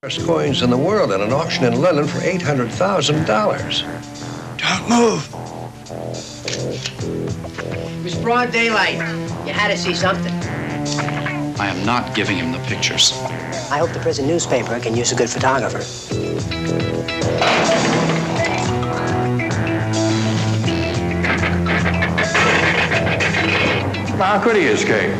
First coins in the world at an auction in London for $800,000. Don't move. It was broad daylight. You had to see something. I am not giving him the pictures. I hope the prison newspaper can use a good photographer. How could he escape?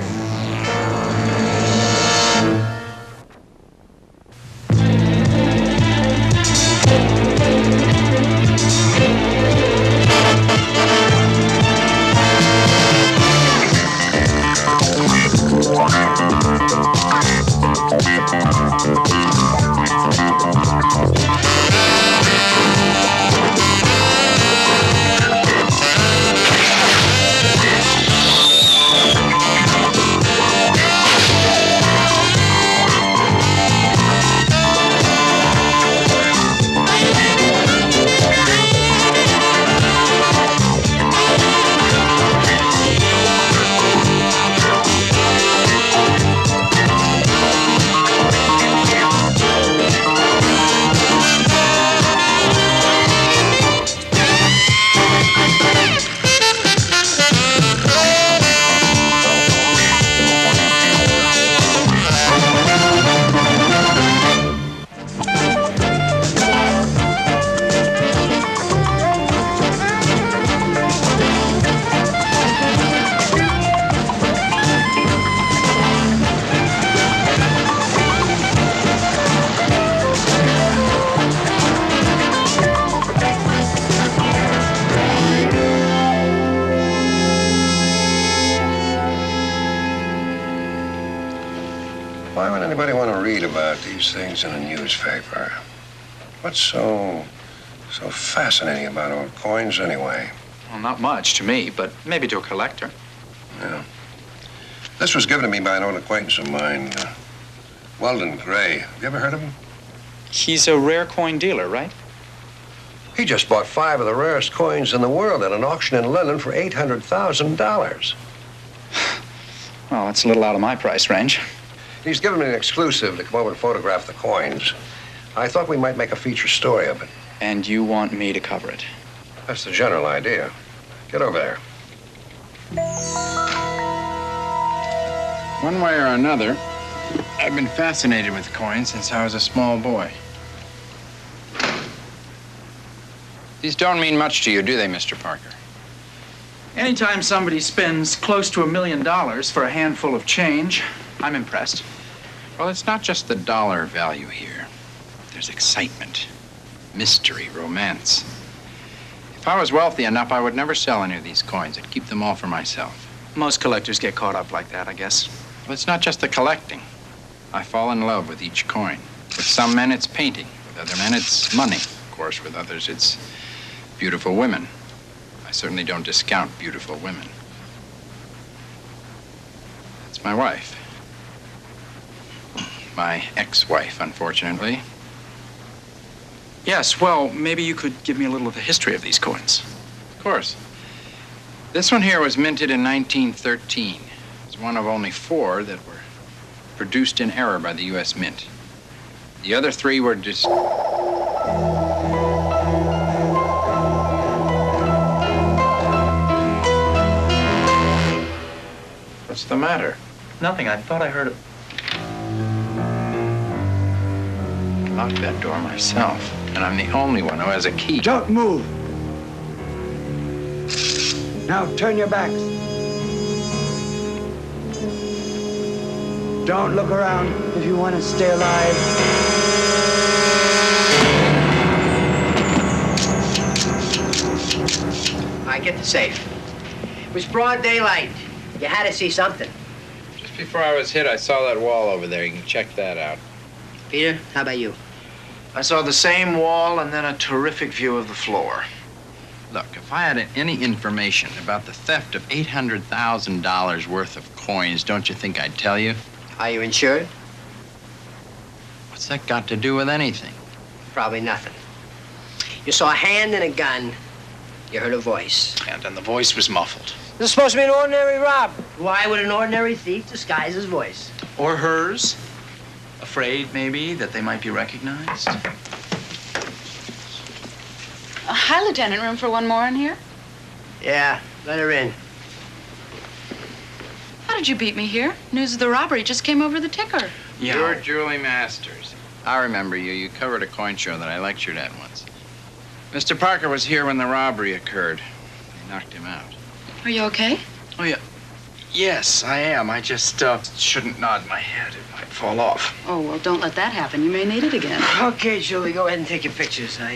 Why would anybody want to read about these things in a newspaper? What's so fascinating about old coins anyway? Well, not much to me, but maybe to a collector. Yeah. This was given to me by an old acquaintance of mine, Weldon Gray. Have you ever heard of him? He's a rare coin dealer, right? He just bought 5 of the rarest coins in the world at an auction in London for $800,000. Well, that's a little out of my price range. He's given me an exclusive to come over and photograph the coins. I thought we might make a feature story of it. And you want me to cover it? That's the general idea. Get over there. One way or another, I've been fascinated with coins since I was a small boy. These don't mean much to you, do they, Mr. Parker? Anytime somebody spends close to $1 million for a handful of change, I'm impressed. Well, it's not just the dollar value here. There's excitement, mystery, romance. If I was wealthy enough, I would never sell any of these coins. I'd keep them all for myself. Most collectors get caught up like that, I guess. Well, it's not just the collecting. I fall in love with each coin. With some men, it's painting. With other men, it's money. Of course, with others, it's beautiful women. I certainly don't discount beautiful women. That's my wife. My ex-wife, unfortunately. Yes, well, maybe you could give me a little of the history of these coins. Of course. This one here was minted in 1913. It's one of only 4 that were produced in error by the U.S. Mint. The other 3 were What's the matter? Nothing. I thought I heard it. Locked that door myself, and I'm the only one who has a key. Don't move. Now turn your backs. Don't look around if you want to stay alive. All right, get the safe. It was broad daylight. You had to see something. Just before I was hit, I saw that wall over there. You can check that out. Peter, how about you? I saw the same wall and then a terrific view of the floor. Look, if I had any information about the theft of $800,000 worth of coins, don't you think I'd tell you? Are you insured? What's that got to do with anything? Probably nothing. You saw a hand and a gun. You heard a voice. And then the voice was muffled. This is supposed to be an ordinary robbery. Why would an ordinary thief disguise his voice? Or hers. Afraid, maybe, that they might be recognized? Hi, Lieutenant. Room for one more in here? Yeah, let her in. How did you beat me here? News of the robbery just came over the ticker. Yeah. You're Julie Masters. I remember you. You covered a coin show that I lectured at once. Mr. Parker was here when the robbery occurred. They knocked him out. Are you okay? Oh, yeah. Yes, I am. I just shouldn't nod my head. It might fall off. Oh, well, don't let that happen. You may need it again. Okay, Julie, go ahead and take your pictures. I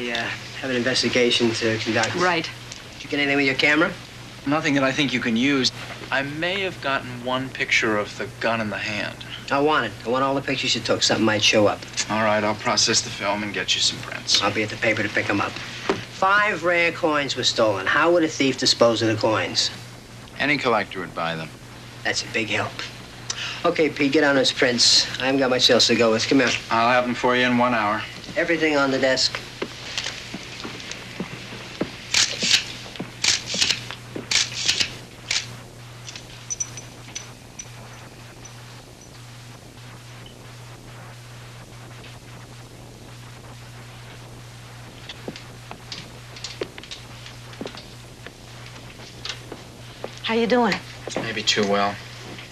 have an investigation to conduct. Right. Did you get anything with your camera? Nothing that I think you can use. I may have gotten one picture of the gun in the hand. I want it. I want all the pictures you took. Something might show up. All right, I'll process the film and get you some prints. I'll be at the paper to pick them up. 5 rare coins were stolen. How would a thief dispose of the coins? Any collector would buy them. That's a big help. Okay, Pete, get on those prints. I haven't got much else to go with. Come here. I'll have them for you in 1 hour. Everything on the desk. How you doing? Maybe too well.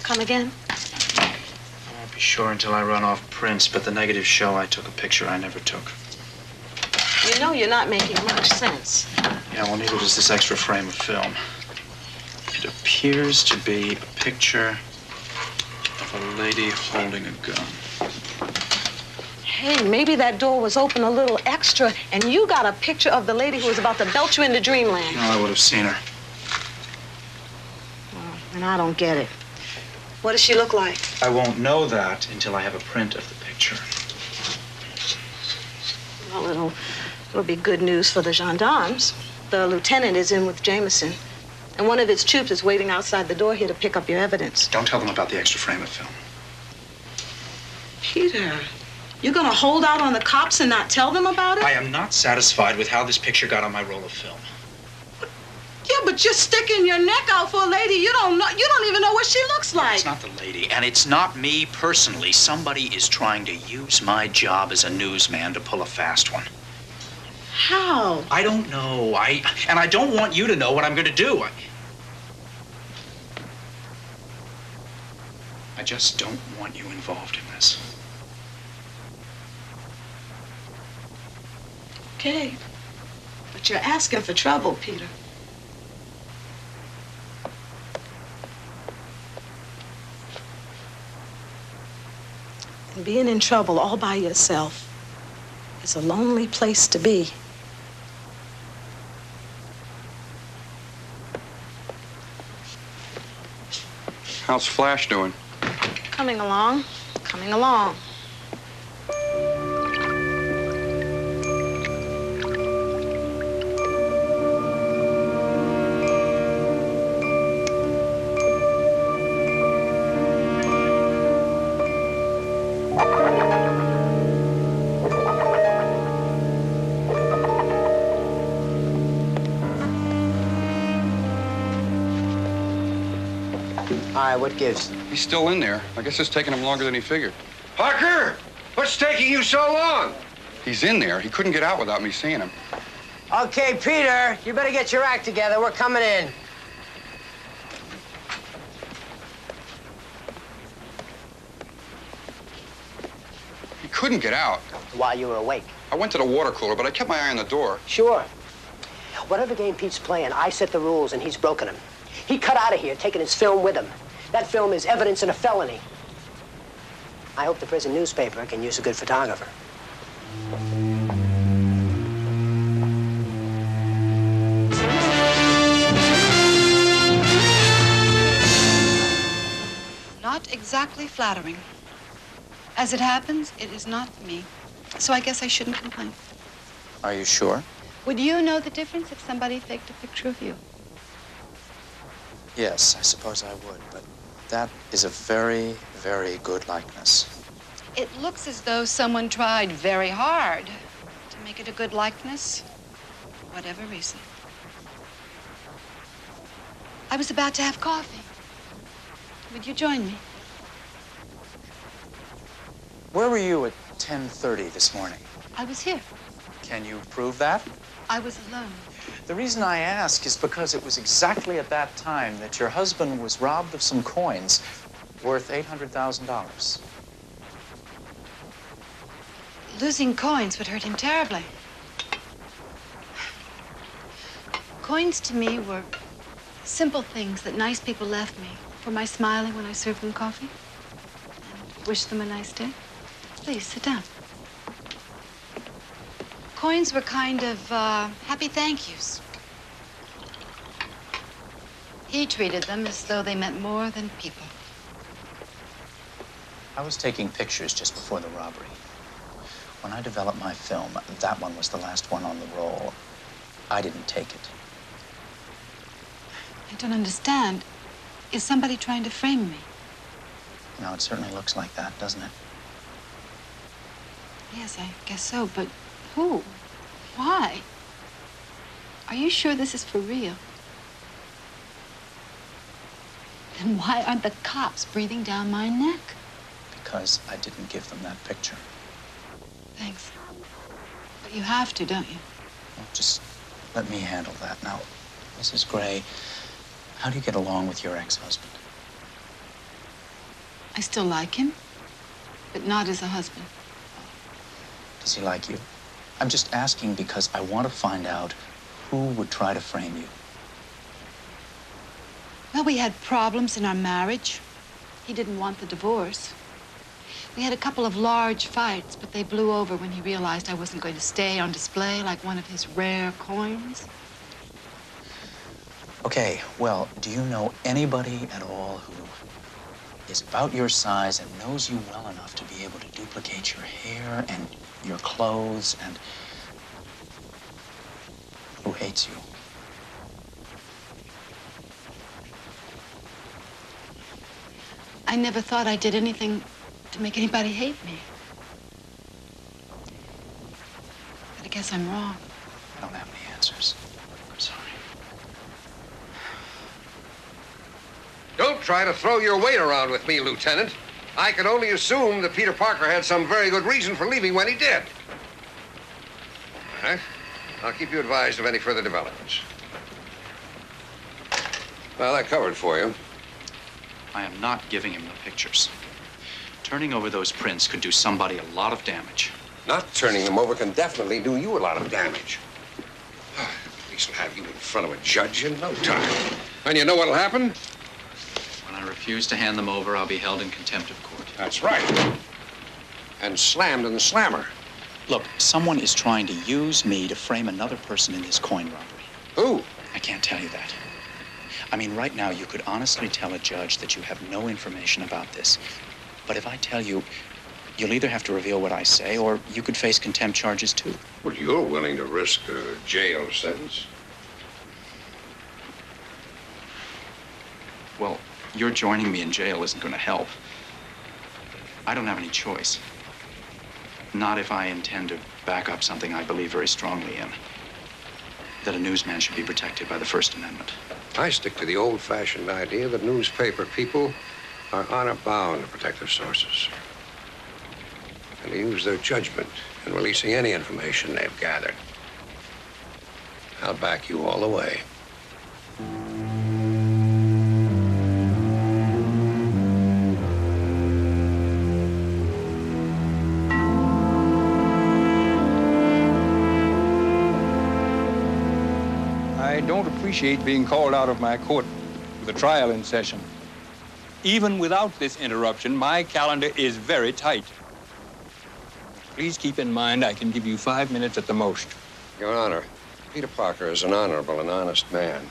Come again? I won't be sure until I run off prints, but the negatives show I took a picture I never took. You know you're not making much sense. Yeah, well, neither does this extra frame of film. It appears to be a picture of a lady holding a gun. Hey, maybe that door was open a little extra, and you got a picture of the lady who was about to belt you into dreamland. Well, I would have seen her. And I don't get it. What does she look like? I won't know that until I have a print of the picture. Well, it'll be good news for the gendarmes. The lieutenant is in with Jameson, and one of his troops is waiting outside the door here to pick up your evidence. Don't tell them about the extra frame of film. Peter, you're gonna hold out on the cops and not tell them about it? I am not satisfied with how this picture got on my roll of film. Yeah, but you're sticking your neck out for a lady you don't know. You don't even know what she looks like. It's not the lady, and it's not me personally. Somebody is trying to use my job as a newsman to pull a fast one. How? I don't know. And I don't want you to know what I'm going to do. I just don't want you involved in this. Okay. But you're asking for trouble, Peter. And being in trouble all by yourself is a lonely place to be. How's Flash doing? Coming along, coming along. All right, what gives? He's still in there. I guess it's taking him longer than he figured. Parker! What's taking you so long? He's in there. He couldn't get out without me seeing him. Okay, Peter, you better get your act together. We're coming in. He couldn't get out. While you were awake. I went to the water cooler, but I kept my eye on the door. Sure. Whatever game Pete's playing, I set the rules and he's broken them. He cut out of here, taking his film with him. That film is evidence in a felony. I hope the prison newspaper can use a good photographer. Not exactly flattering. As it happens, it is not me. So I guess I shouldn't complain. Are you sure? Would you know the difference if somebody faked a picture of you? Yes, I suppose I would, but that is a very, very good likeness. It looks as though someone tried very hard to make it a good likeness, for whatever reason. I was about to have coffee. Would you join me? Where were you at 10:30 this morning? I was here. Can you prove that? I was alone. The reason I ask is because it was exactly at that time that your husband was robbed of some coins worth $800,000. Losing coins would hurt him terribly. Coins to me were simple things that nice people left me for my smiling when I served them coffee and wished them a nice day. Please, sit down. Coins were kind of happy thank yous. He treated them as though they meant more than people. I was taking pictures just before the robbery. When I developed my film, that one was the last one on the roll. I didn't take it. I don't understand. Is somebody trying to frame me? Now, it certainly looks like that, doesn't it? Yes, I guess so, but who? Why? Are you sure this is for real? Then why aren't the cops breathing down my neck? Because I didn't give them that picture. Thanks. But you have to, don't you? Well, just let me handle that. Now, Mrs. Gray, how do you get along with your ex-husband? I still like him, but not as a husband. Does he like you? I'm just asking because I want to find out who would try to frame you. Well, we had problems in our marriage. He didn't want the divorce. We had a couple of large fights, but they blew over when he realized I wasn't going to stay on display like one of his rare coins. Okay, well, do you know anybody at all who is about your size and knows you well enough to be able to duplicate your hair and your clothes and who hates you? I never thought I did anything to make anybody hate me. But I guess I'm wrong. I don't have any answers. I'm sorry. Don't try to throw your weight around with me, Lieutenant. I could only assume that Peter Parker had some very good reason for leaving when he did. All right. I'll keep you advised of any further developments. Well, that covered for you. I am not giving him the pictures. Turning over those prints could do somebody a lot of damage. Not turning them over can definitely do you a lot of damage. At least we'll have you in front of a judge in no time. And you know what'll happen? When I refuse to hand them over, I'll be held in contempt of court. That's right. And slammed in the slammer. Look, someone is trying to use me to frame another person in this coin robbery. Who? I can't tell you that. I mean, right now, you could honestly tell a judge that you have no information about this. But if I tell you, you'll either have to reveal what I say, or you could face contempt charges, too. Well, you're willing to risk a jail sentence. Well, your joining me in jail isn't going to help. I don't have any choice. Not if I intend to back up something I believe very strongly in. That a newsman should be protected by the First Amendment. I stick to the old-fashioned idea that newspaper people are honor-bound to protect their sources and to use their judgment in releasing any information they've gathered. I'll back you all the way. I don't appreciate being called out of my court with a trial in session. Even without this interruption, my calendar is very tight. Please keep in mind I can give you 5 minutes at the most. Your Honor, Peter Parker is an honorable and honest man.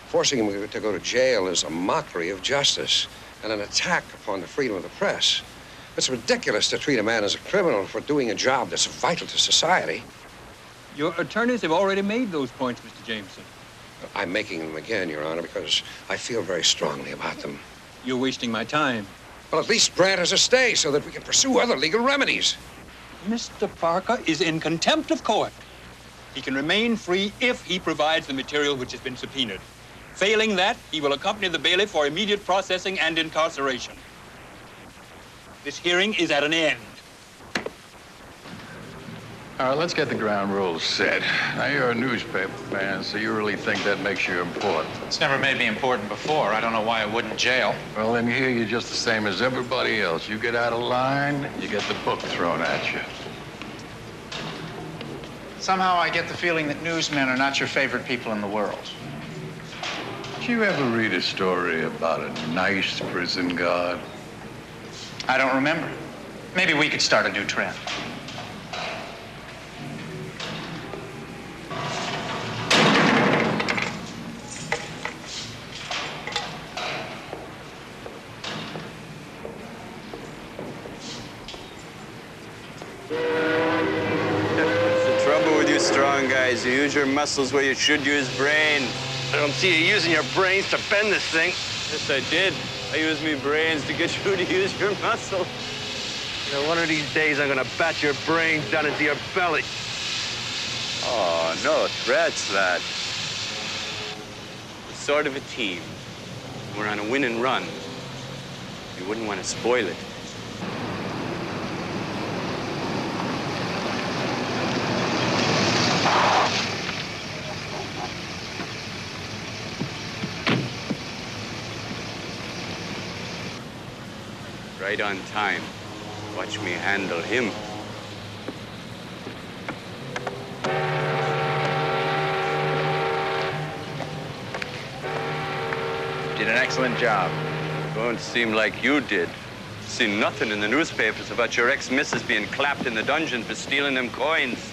Forcing him to go to jail is a mockery of justice and an attack upon the freedom of the press. It's ridiculous to treat a man as a criminal for doing a job that's vital to society. Your attorneys have already made those points, Mr. Jameson. I'm making them again, Your Honor, because I feel very strongly about them. You're wasting my time. Well, at least grant us a stay so that we can pursue other legal remedies. Mr. Parker is in contempt of court. He can remain free if he provides the material which has been subpoenaed. Failing that, he will accompany the bailiff for immediate processing and incarceration. This hearing is at an end. All right, let's get the ground rules set. Now, you're a newspaper man, so you really think that makes you important. It's never made me important before. I don't know why I wouldn't jail. Well, then here you're just the same as everybody else. You get out of line, you get the book thrown at you. Somehow I get the feeling that newsmen are not your favorite people in the world. Did you ever read a story about a nice prison guard? I don't remember. Maybe we could start a new trend. Strong guys, you use your muscles where you should use brains. I don't see you using your brains to bend this thing. Yes, I did. I used me brains to get you to use your muscles. You know, one of these days I'm gonna bat your brains down into your belly. Oh, no threats, lad. We're sort of a team. We're on a winning run. You wouldn't want to spoil it. Right on time. Watch me handle him. You did an excellent job. Don't seem like you did. Seen nothing in the newspapers about your ex-missus being clapped in the dungeon for stealing them coins.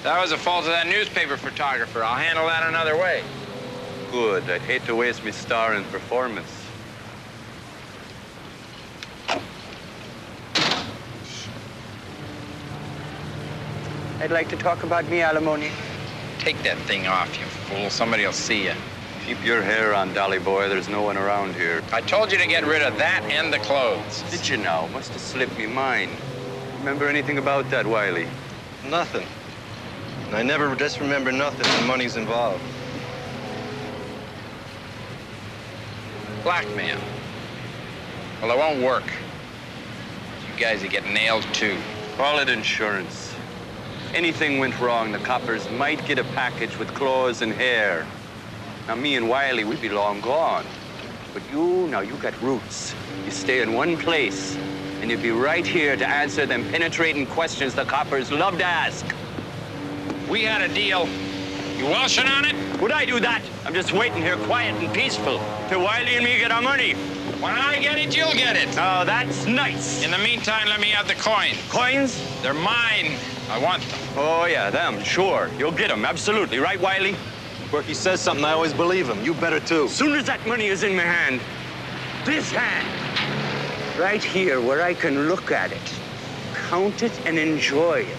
That was the fault of that newspaper photographer. I'll handle that another way. Good. I'd hate to waste me star in performance. I'd like to talk about me alimony. Take that thing off, you fool. Somebody'll see you. Keep your hair on, Dolly boy. There's no one around here. I told you to get rid of that and the clothes. Did you now? Must have slipped me mind. Remember anything about that, Wiley? Nothing. I never just remember nothing when money's involved. Blackmail. Well, it won't work. You guys will get nailed, too. Call it insurance. Anything went wrong, the coppers might get a package with clothes and hair. Now, me and Wiley, we'd be long gone. But you got roots. You stay in one place, and you'd be right here to answer them penetrating questions the coppers love to ask. We had a deal. You welshing on it? Would I do that? I'm just waiting here quiet and peaceful till Wiley and me get our money. When I get it, you'll get it. Oh, that's nice. In the meantime, let me have the coins. Coins? They're mine. I want them. Oh, yeah, them, sure. You'll get them, absolutely. Right, Wiley? Quirky says something, I always believe him. You better, too. As soon as that money is in my hand, this hand, right here where I can look at it, count it and enjoy it.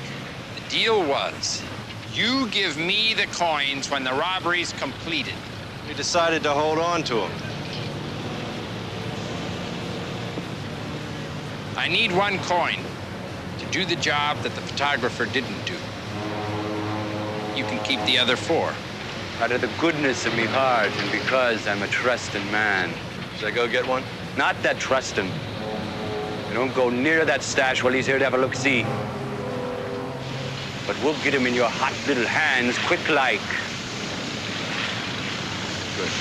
The deal was, you give me the coins when the robbery's completed. You decided to hold on to them. I need one coin to do the job that the photographer didn't do. You can keep the other 4. Out of the goodness of me heart and because I'm a trusting man. Should I go get one? Not that trusting. You don't go near that stash while he's here to have a look-see. But we'll get him in your hot little hands quick-like. Good.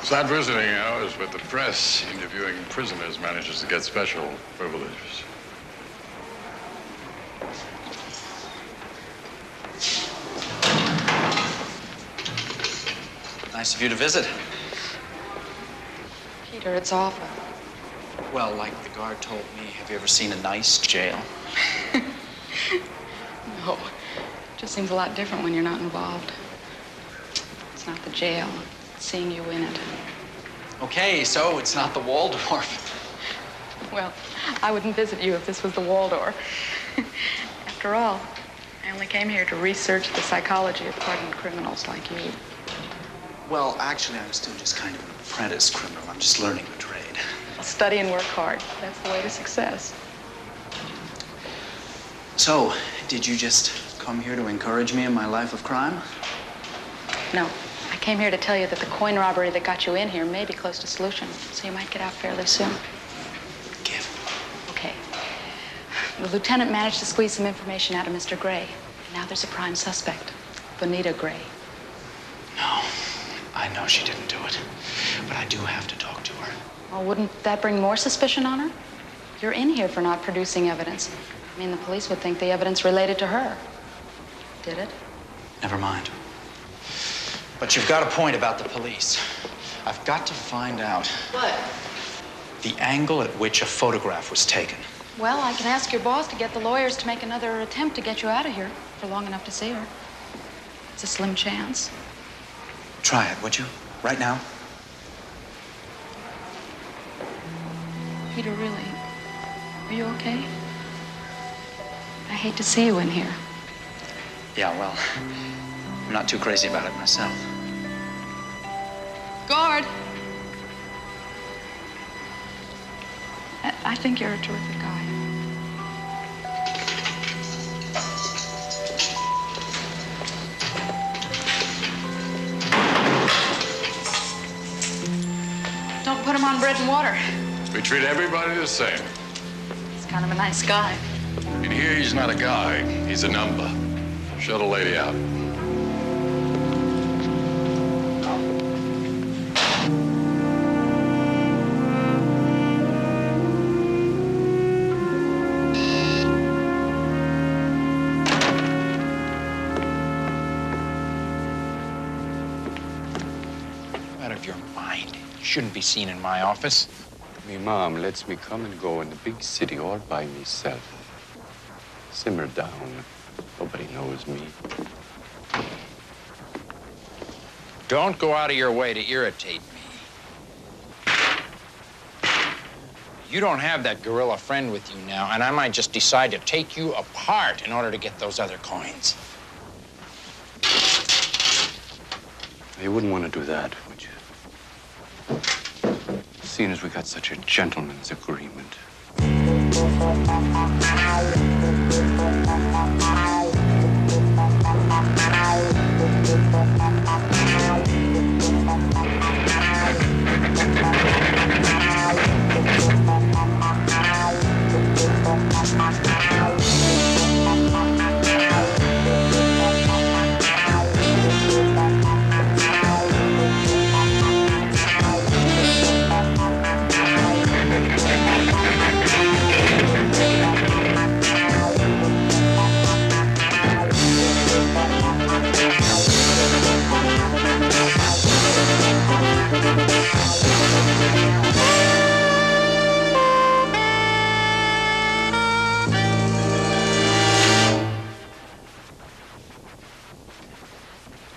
It's not visiting hours, but the press interviewing prisoners manages to get special privileges. Nice of you to visit. Peter, it's awful. Well, like the guard told me, have you ever seen a nice jail? No. It just seems a lot different when you're not involved. It's not the jail. It's seeing you in it. Okay, so it's not the Waldorf. Well, I wouldn't visit you if this was the Waldorf. After all, I only came here to research the psychology of hardened criminals like you. Well, actually, I'm still just kind of an apprentice criminal. I'm just learning the trade. Study and work hard. That's the way to success. So, did you just come here to encourage me in my life of crime? No, I came here to tell you that the coin robbery that got you in here may be close to solution, so you might get out fairly soon. Give. Okay. The lieutenant managed to squeeze some information out of Mr. Gray. Now there's a prime suspect, Bonita Gray. No, I know she didn't do it, but I do have to talk to her. Well, wouldn't that bring more suspicion on her? You're in here for not producing evidence. I mean, the police would think the evidence related to her. Did it? Never mind. But you've got a point about the police. I've got to find out What? the angle at which a photograph was taken. Well, I can ask your boss to get the lawyers to make another attempt to get you out of here for long enough to see her. It's a slim chance. Try it, would you? Right now? Peter, really, are you okay? I hate to see you in here. Yeah, well, I'm not too crazy about it myself. Guard! I think you're a terrific guy. Don't put him on bread and water. We treat everybody the same. He's kind of a nice guy. In here, he's not a guy. He's a number. Show the lady out. Out of your mind. You shouldn't be seen in my office. Me mom lets me come and go in the big city all by myself. Simmer down. Nobody knows me. Don't go out of your way to irritate me. You don't have that gorilla friend with you now, and I might just decide to take you apart in order to get those other coins. You wouldn't want to do that, would you? Seeing as we got such a gentleman's agreement.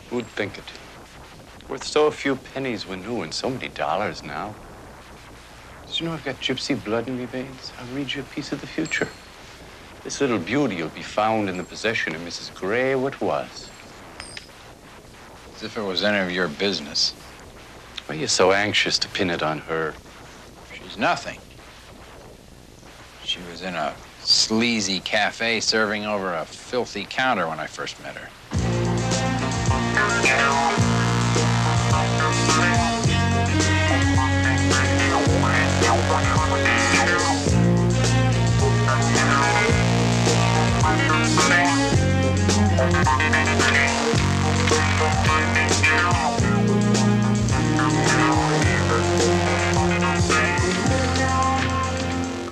Who'd think it? Worth so few pennies when new and so many dollars now. Did you know I've got gypsy blood in me veins? I'll read you a piece of the future. This little beauty will be found in the possession of Mrs. Gray, what was. As if it was any of your business. Why are you so anxious to pin it on her? She's nothing. She was in a sleazy cafe serving over a filthy counter when I first met her.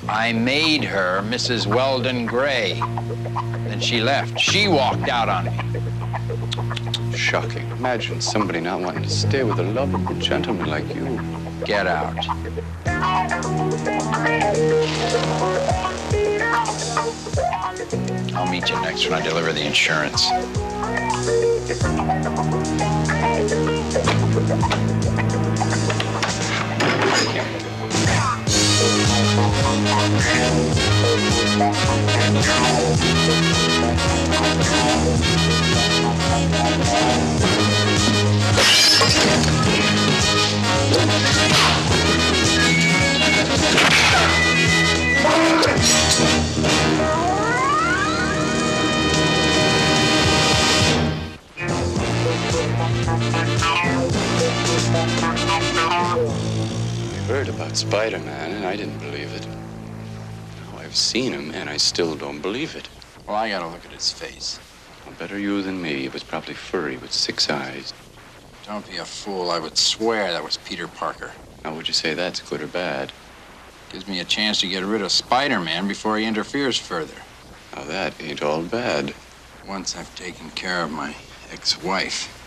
I made her Mrs. Weldon Gray. Then she left. She walked out on me. Shocking. Imagine somebody not wanting to stay with a lovable gentleman like you. Get out. I'll meet you next when I deliver the insurance. heard about Spiderman, and I didn't believe it. Now I've seen him, and I still don't believe it. Well, I gotta look at his face. Well, better you than me. It was probably furry with 6 eyes. Don't be a fool. I would swear that was Peter Parker. Now, would you say that's good or bad? Gives me a chance to get rid of Spider-Man before he interferes further. Now, that ain't all bad. Once I've taken care of my ex-wife.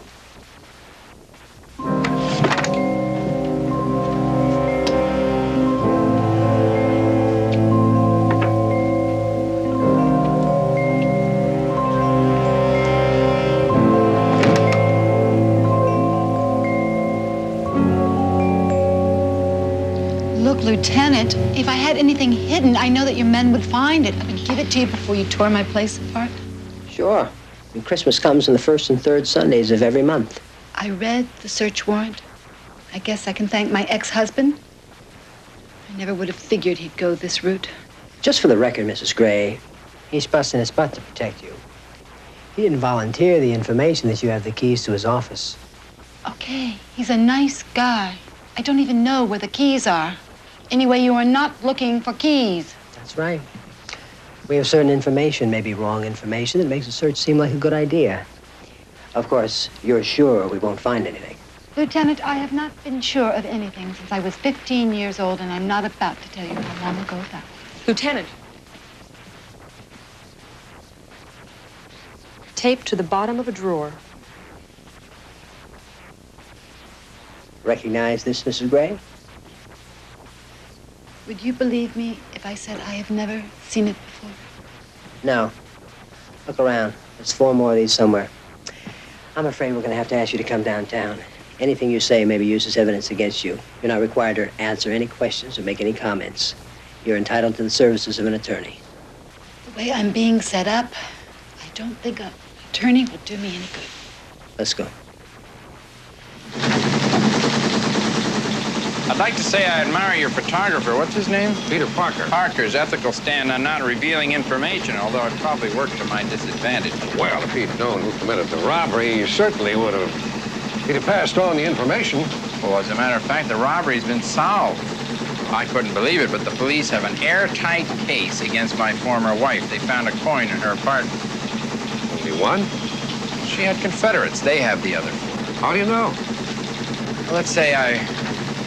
Look, Lieutenant, if I had anything hidden, I know that your men would find it. I would give it to you before you tore my place apart. Sure. And Christmas comes on the first and third Sundays of every month. I read the search warrant. I guess I can thank my ex-husband. I never would have figured he'd go this route. Just for the record, Mrs. Gray, he's busting his butt to protect you. He didn't volunteer the information that you have the keys to his office. Okay, he's a nice guy. I don't even know where the keys are. Anyway, you are not looking for keys. That's right. We have certain information, maybe wrong information, that makes the search seem like a good idea. Of course, you're sure we won't find anything. Lieutenant, I have not been sure of anything since I was 15 years old, and I'm not about to tell you how long ago that was. Lieutenant. Taped to the bottom of a drawer. Recognize this, Mrs. Gray? Would you believe me if I said I have never seen it before? No. Look around. There's 4 more of these somewhere. I'm afraid we're going to have to ask you to come downtown. Anything you say may be used as evidence against you. You're not required to answer any questions or make any comments. You're entitled to the services of an attorney. The way I'm being set up, I don't think an attorney will do me any good. Let's go. I'd like to say I admire your photographer. What's his name? Peter Parker. Parker's ethical stand on not revealing information, although it probably worked to my disadvantage. Well, if he'd known who committed the robbery, he certainly would have. He'd have passed on the information. Well, as a matter of fact, the robbery's been solved. I couldn't believe it, but the police have an airtight case against my former wife. They found a coin in her apartment. Only one? She had Confederates. They have the other 4. How do you know? Well, let's say I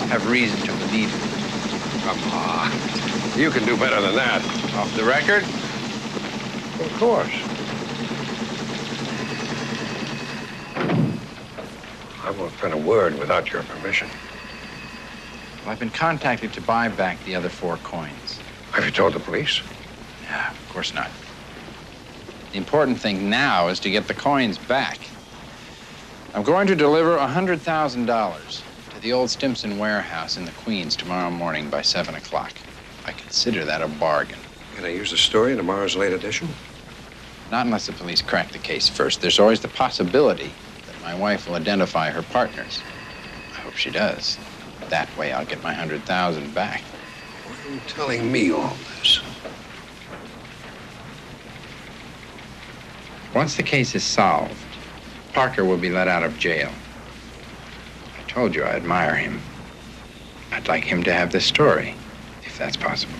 have reason to believe it. Come on. You can do better than that. Off the record? Of course. I won't print a word without your permission. Well, I've been contacted to buy back the other 4 coins. Have you told the police? No, of course not. The important thing now is to get the coins back. I'm going to deliver $100,000 to the old Stimson warehouse in the Queens tomorrow morning by 7 o'clock. I consider that a bargain. Can I use the story in tomorrow's late edition? Not unless the police crack the case first. There's always the possibility that my wife will identify her partners. I hope she does. That way I'll get my $100,000 back. Why are you telling me all this? Once the case is solved, Parker will be let out of jail. I told you I admire him. I'd like him to have this story, if that's possible.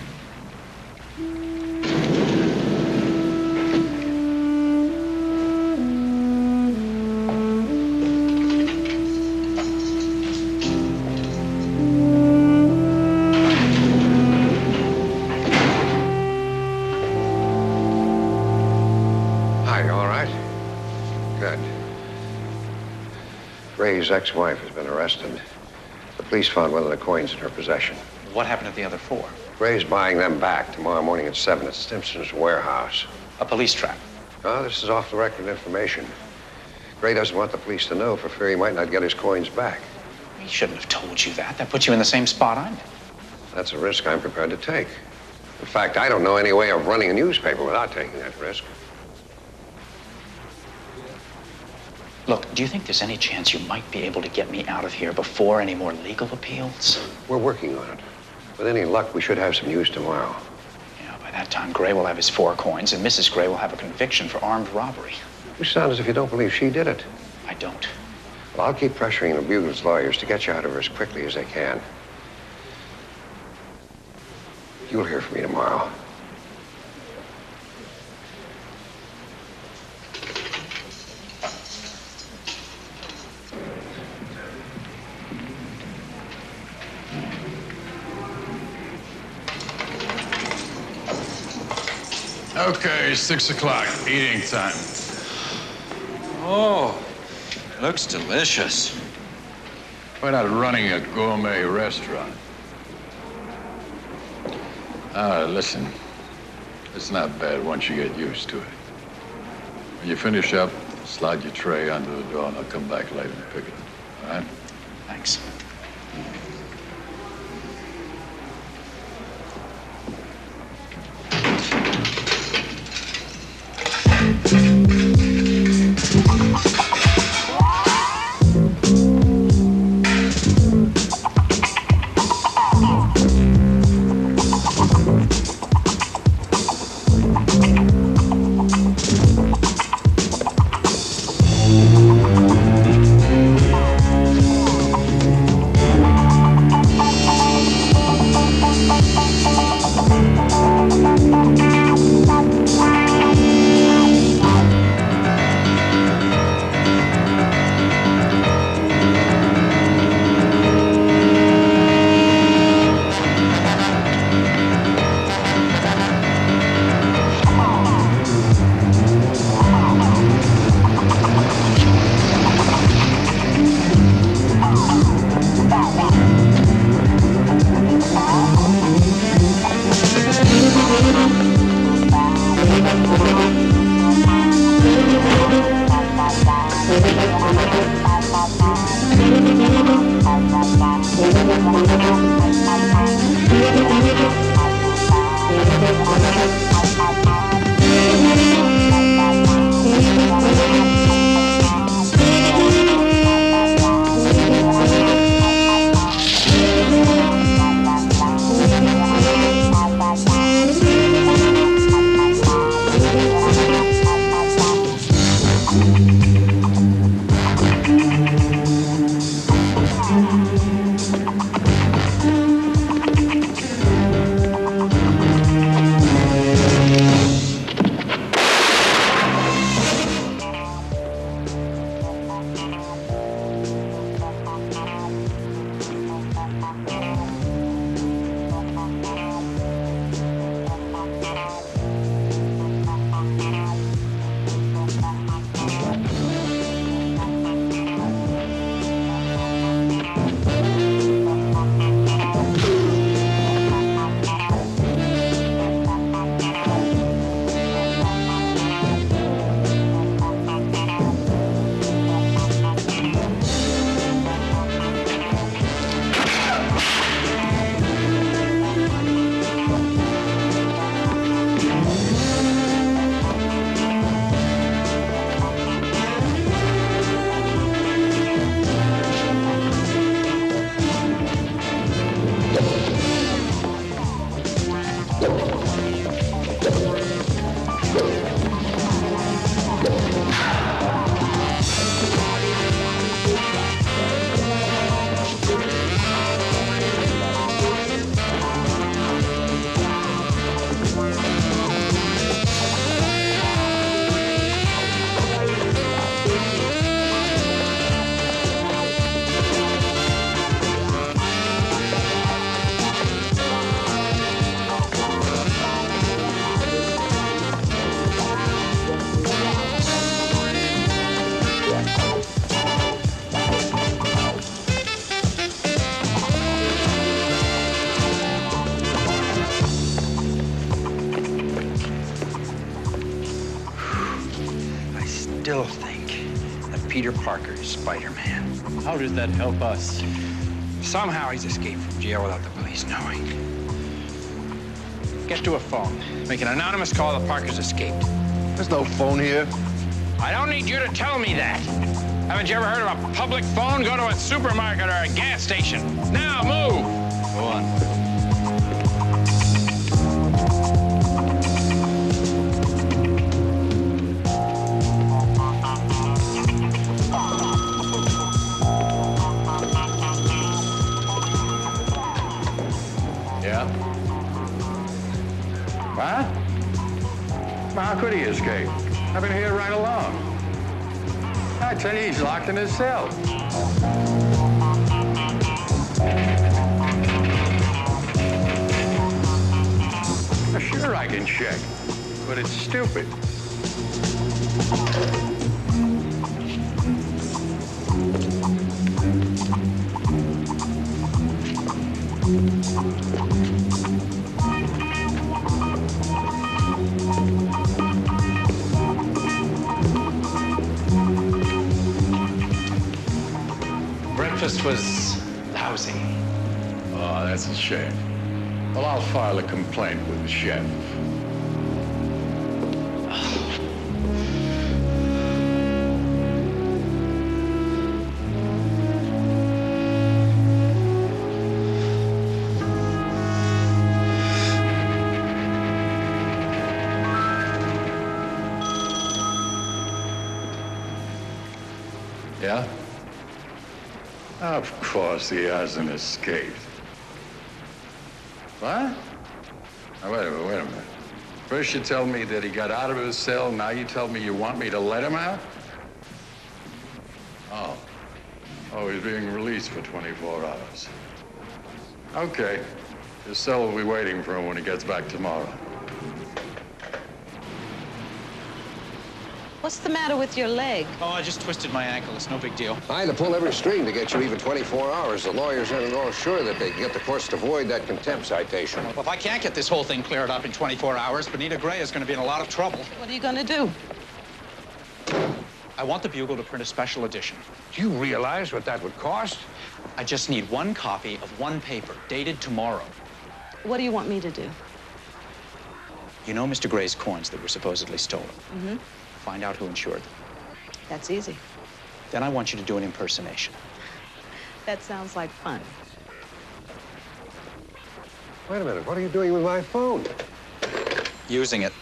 Hi, you all right? Good. Ray's ex-wife has been arrested. The police found one of the coins in her possession. What happened to the other 4? Ray's buying them back tomorrow morning at 7 at Stimson's warehouse. A police trap. Oh, this is off-the-record information. Ray doesn't want the police to know for fear he might not get his coins back. He shouldn't have told you that. That puts you in the same spot I'm in. That's a risk I'm prepared to take. In fact, I don't know any way of running a newspaper without taking that risk. Look, do you think there's any chance you might be able to get me out of here before any more legal appeals? We're working on it. With any luck, we should have some news tomorrow. Yeah, by that time, Gray will have his 4 coins, and Mrs. Gray will have a conviction for armed robbery. You sound as if you don't believe she did it. I don't. Well, I'll keep pressuring the Bugle's lawyers to get you out of her as quickly as they can. You'll hear from me tomorrow. Okay, 6 o'clock, eating time. Oh, looks delicious. Why not running a gourmet restaurant? Listen, it's not bad once you get used to it. When you finish up, slide your tray under the door and I'll come back later and pick it up, all right? Thanks. Still think that Peter Parker is Spider-Man. How does that help us? Somehow he's escaped from jail without the police knowing. Get to a phone. Make an anonymous call that Parker's escaped. There's no phone here. I don't need you to tell me that. Haven't you ever heard of a public phone? Go to a supermarket or a gas station. Now, move! Go on. Yeah? Huh? Well, how could he escape? I've been here right along. I tell you, he's locked in his cell. Sure, I can check, but it's stupid. Breakfast was lousy. Oh, that's a shame. Well, I'll file a complaint with the chef. Yeah? Of course he hasn't escaped. What? Now, wait a minute. First you tell me that he got out of his cell, now you tell me you want me to let him out? Oh, he's being released for 24 hours. Okay. His cell will be waiting for him when he gets back tomorrow. What's the matter with your leg? Oh, I just twisted my ankle. It's no big deal. I had to pull every string to get you even 24 hours. The lawyers aren't all sure that they can get the courts to void that contempt citation. Well, if I can't get this whole thing cleared up in 24 hours, Benita Gray is going to be in a lot of trouble. What are you going to do? I want the Bugle to print a special edition. Do you realize what that would cost? I just need one copy of one paper, dated tomorrow. What do you want me to do? You know Mr. Gray's coins that were supposedly stolen? Mm-hmm. Find out who insured them. That's easy. Then I want you to do an impersonation. That sounds like fun. Wait a minute, what are you doing with my phone? Using it.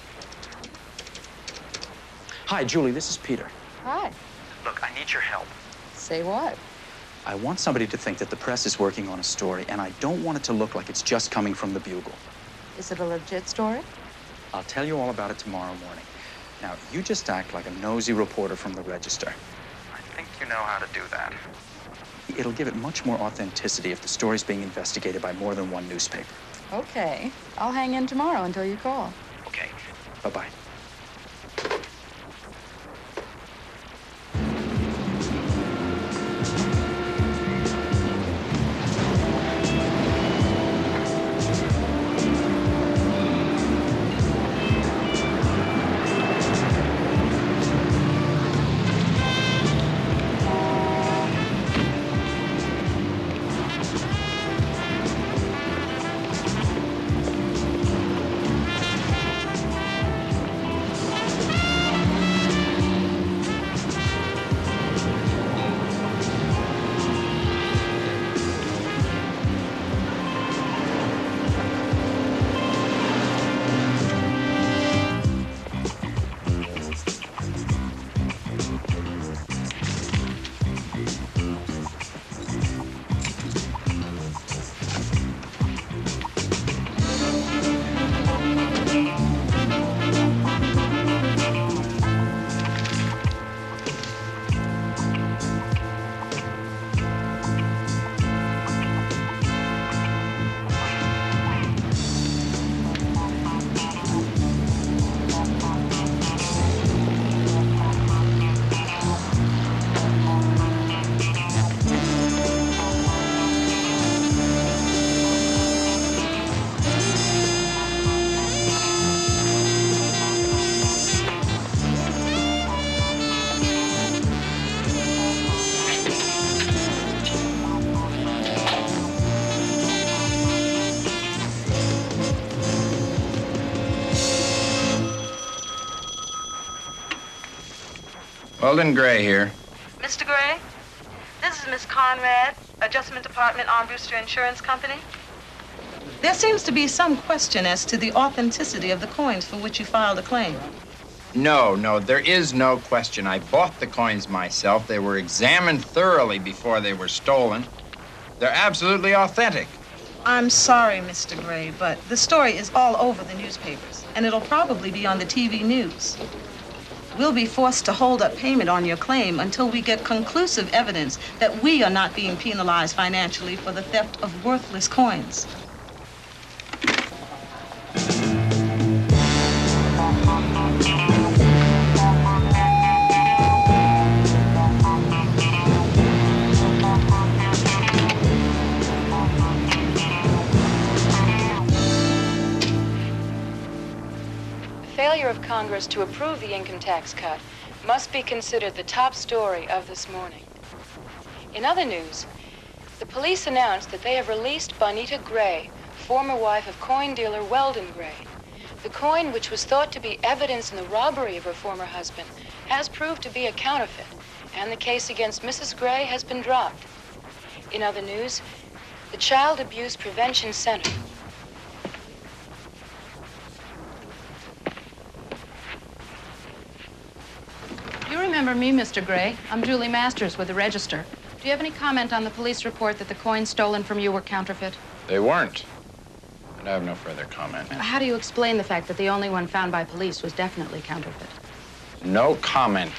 Hi, Julie, this is Peter. Hi. Look, I need your help. Say what? I want somebody to think that the press is working on a story, and I don't want it to look like it's just coming from the Bugle. Is it a legit story? I'll tell you all about it tomorrow morning. Now, you just act like a nosy reporter from the Register. I think you know how to do that. It'll give it much more authenticity if the story's being investigated by more than one newspaper. Okay. I'll hang in tomorrow until you call. Okay. Bye-bye. Weldon Gray here. Mr. Gray, this is Miss Conrad, Adjustment Department, Armbruster Insurance Company. There seems to be some question as to the authenticity of the coins for which you filed a claim. No, there is no question. I bought the coins myself. They were examined thoroughly before they were stolen. They're absolutely authentic. I'm sorry, Mr. Gray, but the story is all over the newspapers, and it'll probably be on the TV news. We'll be forced to hold up payment on your claim until we get conclusive evidence that we are not being penalized financially for the theft of worthless coins. Failure of Congress to approve the income tax cut must be considered the top story of this morning. In other news, the police announced that they have released Bonita Gray, former wife of coin dealer Weldon Gray. The coin, which was thought to be evidence in the robbery of her former husband, has proved to be a counterfeit, and the case against Mrs. Gray has been dropped. In other news, the Child Abuse Prevention Center. You remember me, Mr. Gray. I'm Julie Masters with the Register. Do you have any comment on the police report that the coins stolen from you were counterfeit? They weren't. And I have no further comment. How do you explain the fact that the only one found by police was definitely counterfeit? No comment.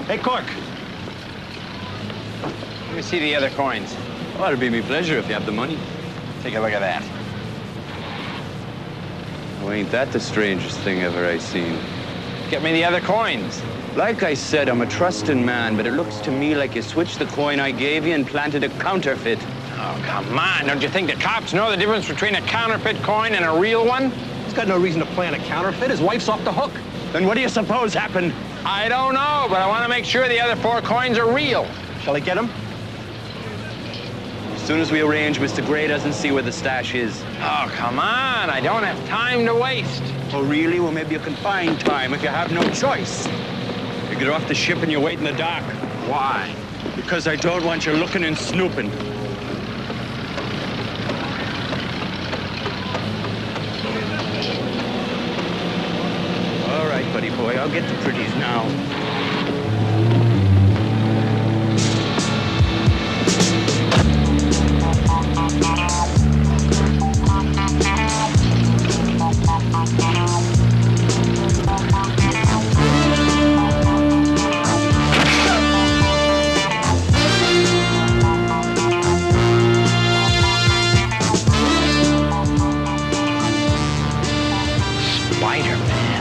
Hey, Cork. Let me see the other coins. Oh, it'll be me pleasure if you have the money. Take a look at that. Oh, ain't that the strangest thing ever I seen? Get me the other coins. Like I said, I'm a trusting man, but it looks to me like you switched the coin I gave you and planted a counterfeit. Oh, come on. Don't you think the cops know the difference between a counterfeit coin and a real one? He's got no reason to plan a counterfeit. His wife's off the hook. Then what do you suppose happened? I don't know, but I want to make sure the other 4 coins are real. Shall I get him? As soon as we arrange, Mr. Gray doesn't see where the stash is. Oh, come on. I don't have time to waste. Oh, really? Well, maybe you can find time if you have no choice. You get off the ship and you wait in the dock. Why? Because I don't want you looking and snooping. All right, buddy boy, I'll get the pretties now. Spiderman.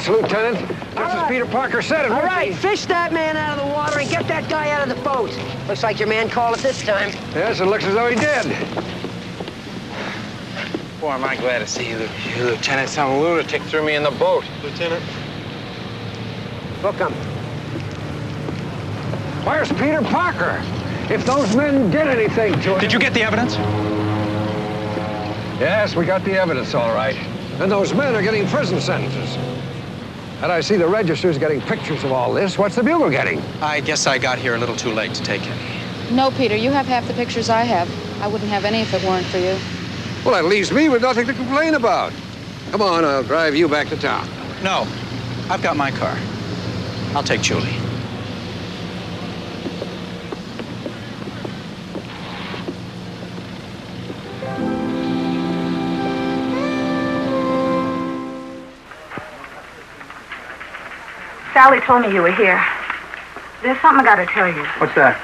this, Lieutenant. Just as Peter Parker said it. All right, fish that man out of the water and get that guy out of the boat. Looks like your man called it this time. Yes, it looks as though he did. Boy, am I glad to see you, Lieutenant. Some lunatic threw me in the boat. Lieutenant. Book him. Where's Peter Parker? If those men did anything to him... Did you get the evidence? Yes, we got the evidence, all right. And those men are getting prison sentences. And I see the registers getting pictures of all this. What's the Bugle getting? I guess I got here a little too late to take it. No, Peter, you have half the pictures I have. I wouldn't have any if it weren't for you. Well, that leaves me with nothing to complain about. Come on, I'll drive you back to town. No, I've got my car. I'll take Julie. Sally told me you were here. There's something I gotta tell you. What's that?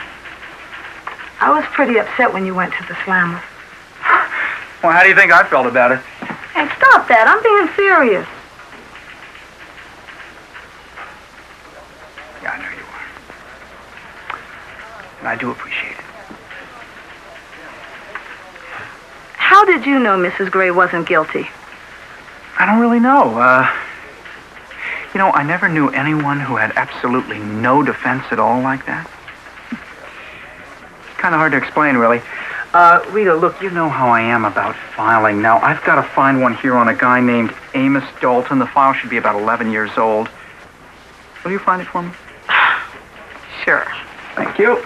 I was pretty upset when you went to the slammer. Well, how do you think I felt about it? Hey, stop that. I'm being serious. Yeah, I know you are. And I do appreciate it. How did you know Mrs. Gray wasn't guilty? I don't really know. You know, I never knew anyone who had absolutely no defense at all like that. Kind of hard to explain, really. Rita, look, you know how I am about filing. Now, I've got to find one here on a guy named Amos Dalton. The file should be about 11 years old. Will you find it for me? Sure. Thank you.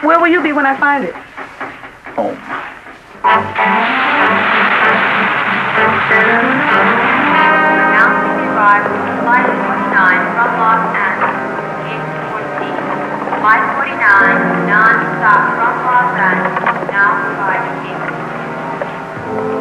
Where will you be when I find it? Home. Flight 49 from Los Angeles, gate 14. Flight 49, non-stop from Los Angeles, now arriving gate 14.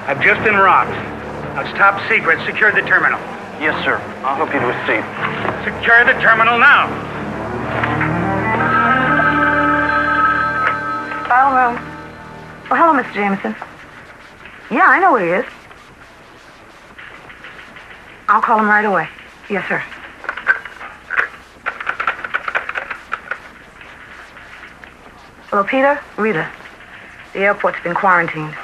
I've just been robbed. Now, it's top secret. Secure the terminal. Yes, sir. I'll help you to a seat. Secure the terminal now. File room. Oh, hello, Mr. Jameson. Yeah, I know where he is. I'll call him right away. Yes, sir. Hello, Peter? Rita. The airport's been quarantined.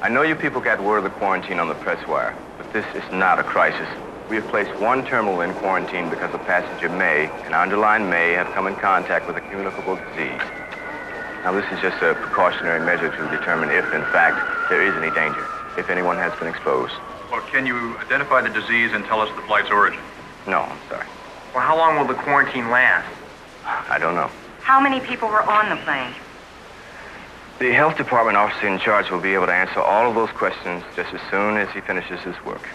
I know you people got word of the quarantine on the press wire, but this is not a crisis. We have placed one terminal in quarantine because a passenger may, and I underline may, have come in contact with a communicable disease. Now, this is just a precautionary measure to determine if, in fact, there is any danger, if anyone has been exposed. Well, can you identify the disease and tell us the flight's origin? No, I'm sorry. Well, how long will the quarantine last? I don't know. How many people were on the plane? The health department officer in charge will be able to answer all of those questions just as soon as he finishes his work.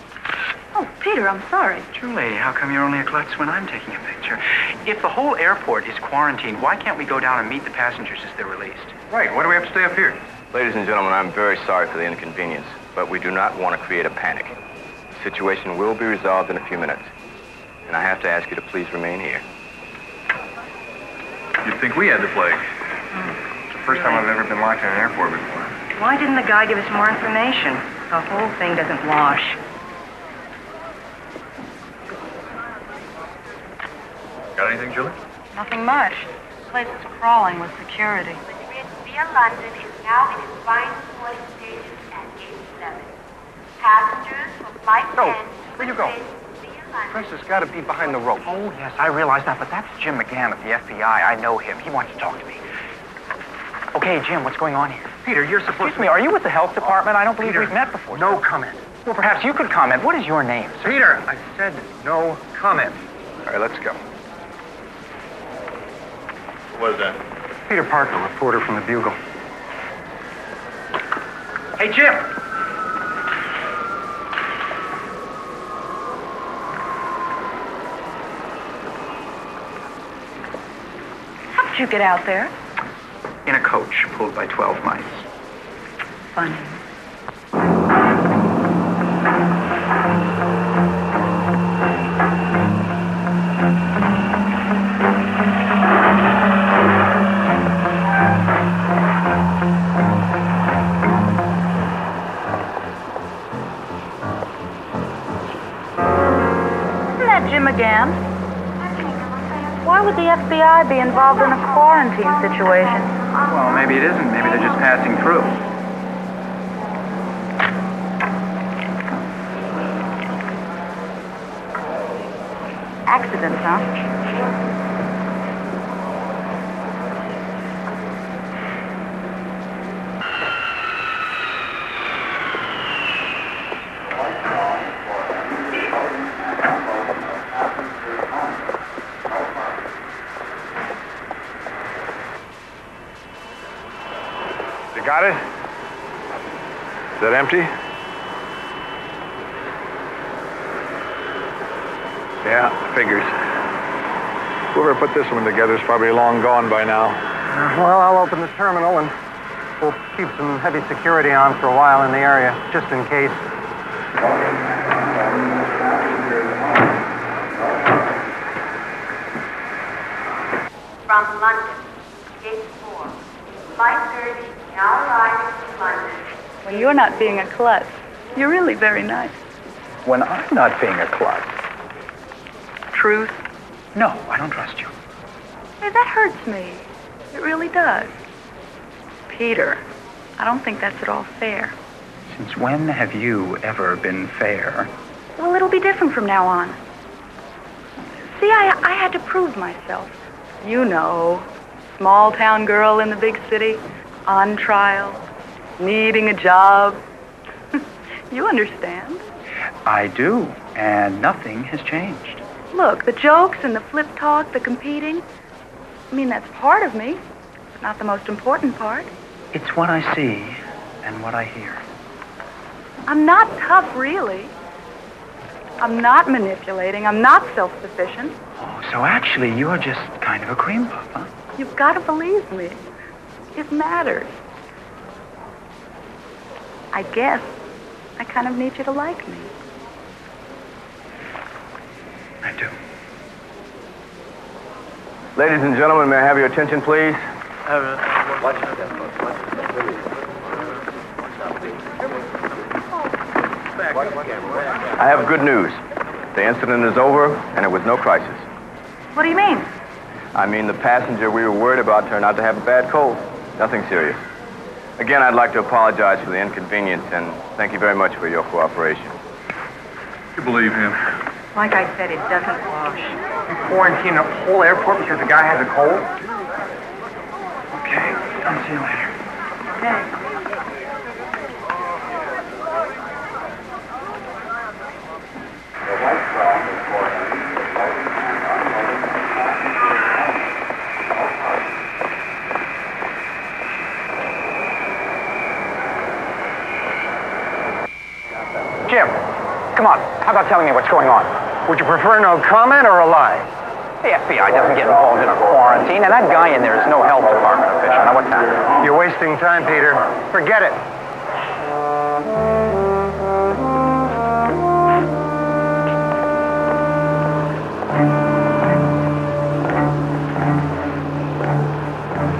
Oh, Peter, I'm sorry. Julie, how come you're only a klutz when I'm taking a picture? If the whole airport is quarantined, why can't we go down and meet the passengers as they're released? Right, why do we have to stay up here? Ladies and gentlemen, I'm very sorry for the inconvenience, but we do not want to create a panic. The situation will be resolved in a few minutes, and I have to ask you to please remain here. You'd think we had the plague. It's the first time I've ever been locked in an airport before. Why didn't the guy give us more information? The whole thing doesn't wash. Got anything, Julie? Nothing much. This place is crawling with security. Madrid via London is now in its final boarding stages at gate 7. Passengers for flight 10 where you go? Princess got to be behind the rope. Oh, yes, I realize that, but that's Jim McGann at the FBI. I know him. He wants to talk to me. Okay, Jim, what's going on here? Peter, you're supposed Excuse me, are you with the health department? I don't believe we've met before. No comment. Well, perhaps you could comment. What is your name, sir? Peter, I said no comment. All right, let's go. What is that? Peter Parker, reporter from the Bugle. Hey, Jim! How did you get out there? In a coach pulled by 12 mice. Funny. Isn't that Jim again? Why would the FBI be involved in a quarantine situation? Well, maybe it isn't. Maybe they're just passing through. Accident, huh? You got it? Is that empty? Yeah, figures. Whoever put this one together is probably long gone by now. Well, I'll open the terminal and we'll keep some heavy security on for a while in the area, just in case. From London, gate 4. Flight 30 now arriving from London. Well, you're not being a klutz. You're really very nice. When I'm not being a klutz. Truth? No, I don't trust you. Hey, that hurts me. It really does. Peter, I don't think that's at all fair. Since when have you ever been fair? Well, it'll be different from now on. See, I had to prove myself. You know, small town girl in the big city, on trial, needing a job. You understand. I do, and nothing has changed. Look, the jokes and the flip talk, the competing, I mean, that's part of me, but not the most important part. It's what I see and what I hear. I'm not tough, really. I'm not manipulating. I'm not self-sufficient. Oh, so actually you're just kind of a cream puff, huh? You've got to believe me. It matters. I guess I kind of need you to like me. I do. Ladies and gentlemen, may I have your attention, please? I have good news. The incident is over, and it was no crisis. What do you mean? I mean, the passenger we were worried about turned out to have a bad cold. Nothing serious. Again, I'd like to apologize for the inconvenience, and thank you very much for your cooperation. You believe him? Like I said, it doesn't wash. You quarantine the whole airport because the guy has a cold? Okay, I'll see you later. Okay. Jim, Come on, how about telling me what's going on? Would you prefer no comment or a lie? The FBI doesn't get involved in a quarantine, and that guy in there is no health department official. Now, what's that? You're wasting time, Peter. Forget it.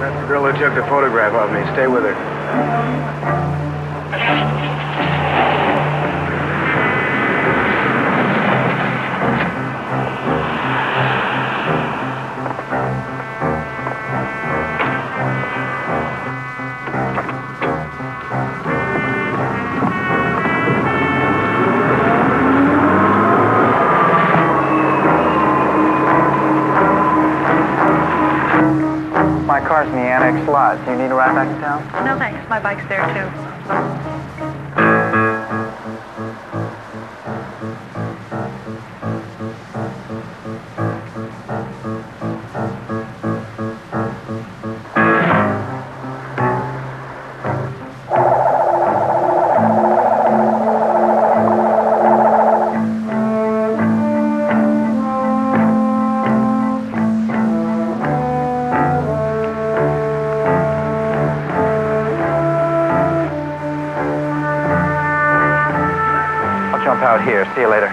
That's the girl who took the photograph of me. Stay with her. My car's in the annex lot. Do you need a ride back to town? No, thanks. My bike's there, too. Jump out here. See you later.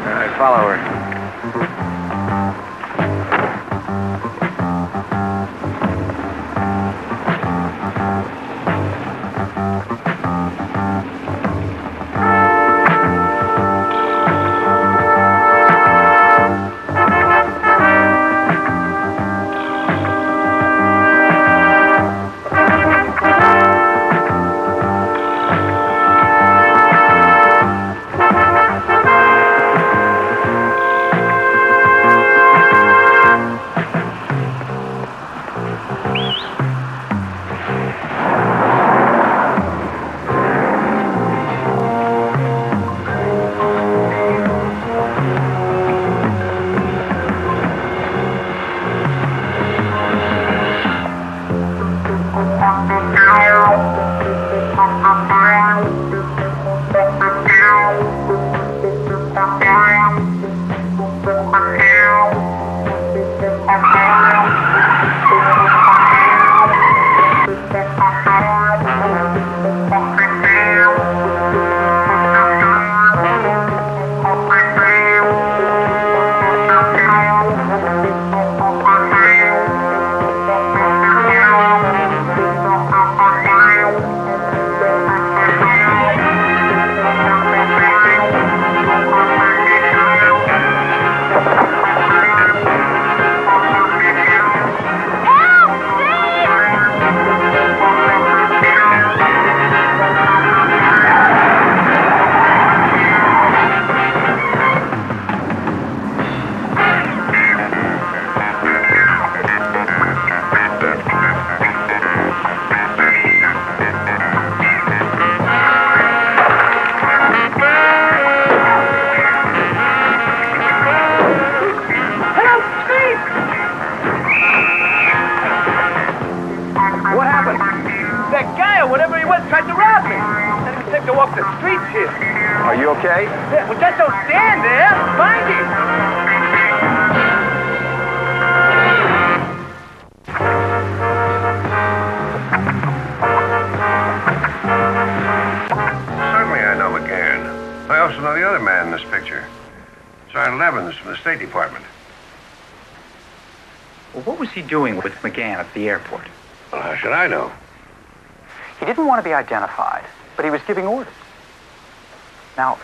All right, follow her. Are you okay? Yeah, well, just don't stand there. Find him. Certainly I know McGann. I also know the other man in this picture. Sergeant Evans from the State Department. Well, what was he doing with McGann at the airport? Well, how should I know? He didn't want to be identified, but he was giving orders. Now,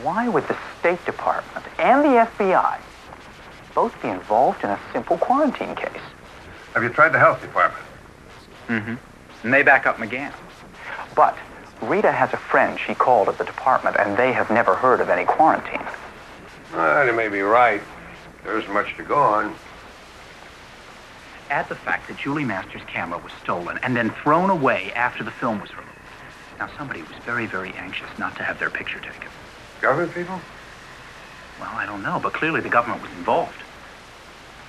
why would the State Department and the FBI both be involved in a simple quarantine case? Have you tried the Health Department? Mm-hmm. And they back up McGann. But Rita has a friend she called at the department, and they have never heard of any quarantine. Well, you may be right. There isn't much to go on. at the fact that Julie Masters' camera was stolen and then thrown away after the film was removed. Now, somebody was very, very anxious not to have their picture taken. Government people? Well, I don't know, but clearly the government was involved.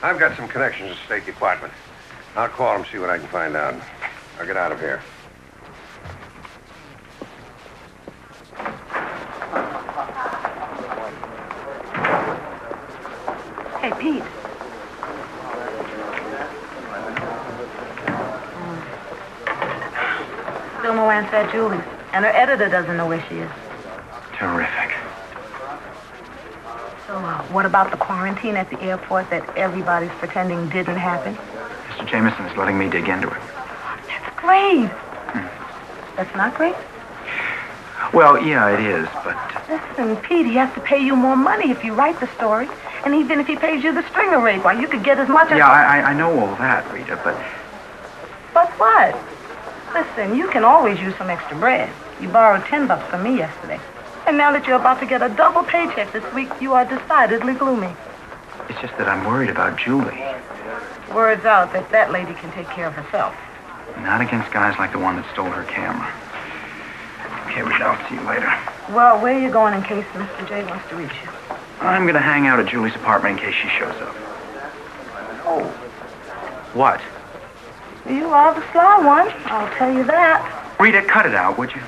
I've got some connections to the State Department. I'll call them, see what I can find out. I'll get out of here. Hey, Pete. Still no answer at Julie's. And her editor doesn't know where she is. Terrific. So, what about the quarantine at the airport that everybody's pretending didn't happen? Mr. Jameson is letting me dig into it. That's great. That's not great? Well, yeah, it is, but... Listen, Pete, he has to pay you more money if you write the story. And even if he pays you the stringer rate, why, you could get as much as... Yeah, I know all that, Rita, but... But what? Listen, you can always use some extra bread. You borrowed $10 from me yesterday. And now that you're about to get a double paycheck this week, you are decidedly gloomy. It's just that I'm worried about Julie. Word's out that that lady can take care of herself. Not against guys like the one that stole her camera. Okay, Rita, I'll see you later. Well, where are you going in case Mr. J wants to reach you? I'm going to hang out at Julie's apartment in case she shows up. Oh. What? You are the sly one, I'll tell you that. Rita, cut it out, would you?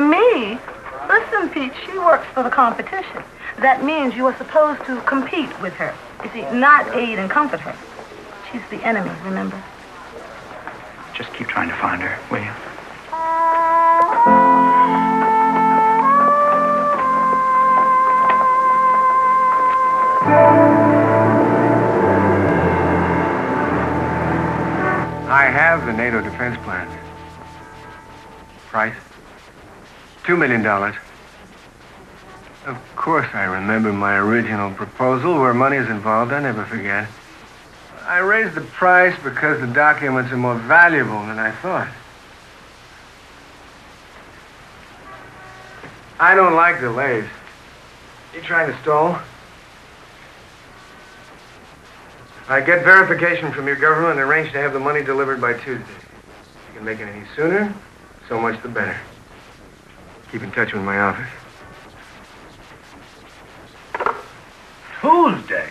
Me? Listen, Pete, she works for the competition. That means you are supposed to compete with her. You see, not aid and comfort her. She's the enemy, remember? Just keep trying to find her, will you? I have the NATO defense plan. Price? $2 million. Of course, I remember my original proposal. Where money is involved, I never forget. I raised the price because the documents are more valuable than I thought. I don't like delays. You trying to stall? I get verification from your government and arrange to have the money delivered by Tuesday. If you can make it any sooner, so much the better. Keep in touch with my office. Tuesday?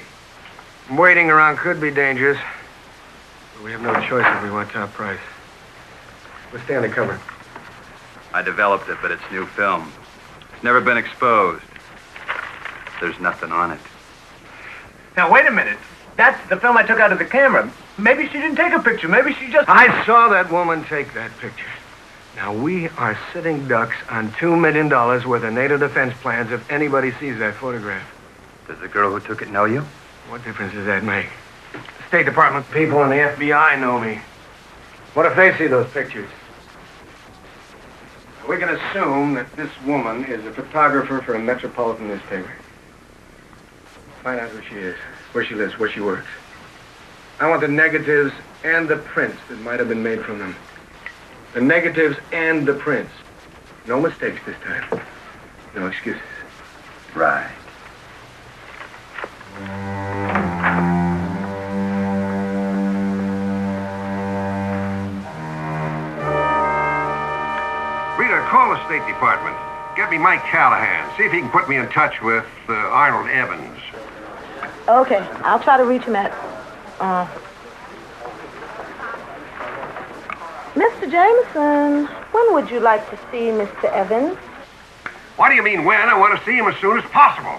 Waiting around could be dangerous, but we have no choice if we want top price. Let's stay undercover. I developed it, but it's new film. It's never been exposed. There's nothing on it. Now, wait a minute. That's the film I took out of the camera. Maybe she didn't take a picture. Maybe she just... I saw that woman take that picture. Now, we are sitting ducks on $2 million worth of NATO defense plans if anybody sees that photograph. Does the girl who took it know you? What difference does that make? The State Department people and the FBI know me. What if they see those pictures? We can assume that this woman is a photographer for a metropolitan newspaper. Find out who she is, where she lives, where she works. I want the negatives and the prints that might have been made from them. The negatives and the prints. No mistakes this time. No excuses. Right. Rita, call the State Department. Get me Mike Callahan. See if he can put me in touch with Arnold Evans. Okay, I'll try to reach him at... Mr. Jameson, when would you like to see Mr. Evans? What do you mean when? I want to see him as soon as possible.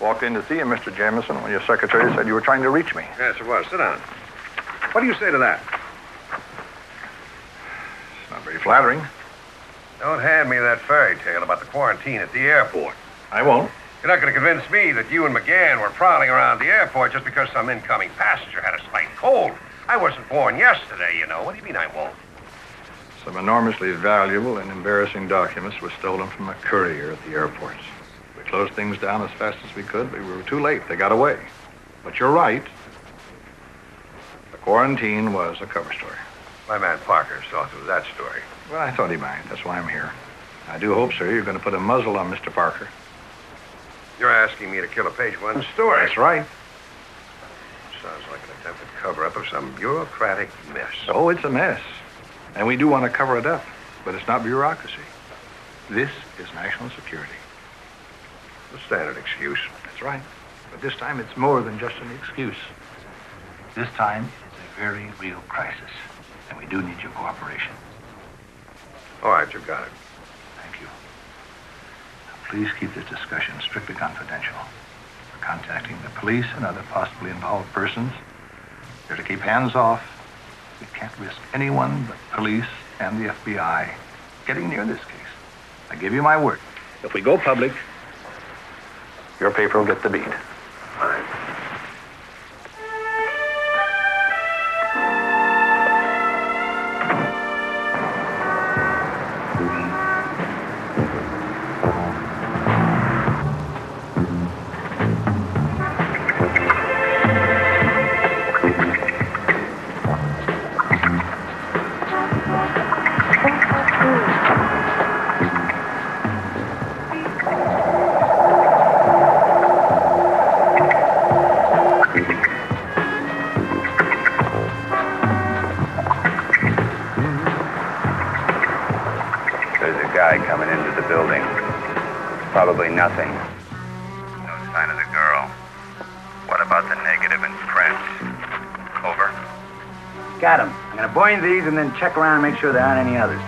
Walked in to see you, Mr. Jameson, when your secretary said you were trying to reach me. Yes, it was. Sit down. What do you say to that? It's not very flattering. Don't hand me that fairy tale about the quarantine at the airport. I won't. You're not going to convince me that you and McGann were prowling around the airport just because some incoming passenger had a slight cold. I wasn't born yesterday, you know. What do you mean I won't? Some enormously valuable and embarrassing documents were stolen from a courier at the airport. We closed things down as fast as we could, but we were too late. They got away. But you're right. The quarantine was a cover story. My man Parker saw through that story. Well, I thought he might. That's why I'm here. I do hope, sir, you're going to put a muzzle on Mr. Parker. You're asking me to kill a page one story. That's right. Sounds like an attempted cover-up of some bureaucratic mess. Oh, it's a mess. And we do want to cover it up. But it's not bureaucracy. This is national security. The standard excuse. That's right. But this time it's more than just an excuse. This time it's a very real crisis. And we do need your cooperation. All right, you got it. Thank you. Now, please keep this discussion strictly confidential. We're contacting the police and other possibly involved persons. They're to keep hands off. We can't risk anyone but police and the FBI getting near this case. I give you my word. If we go public, your paper will get the beat. Fine. Coming into the building. Probably nothing. No sign of the girl. What about the negative and print? Over. Got him. I'm going to bind these and then check around and make sure there aren't any others.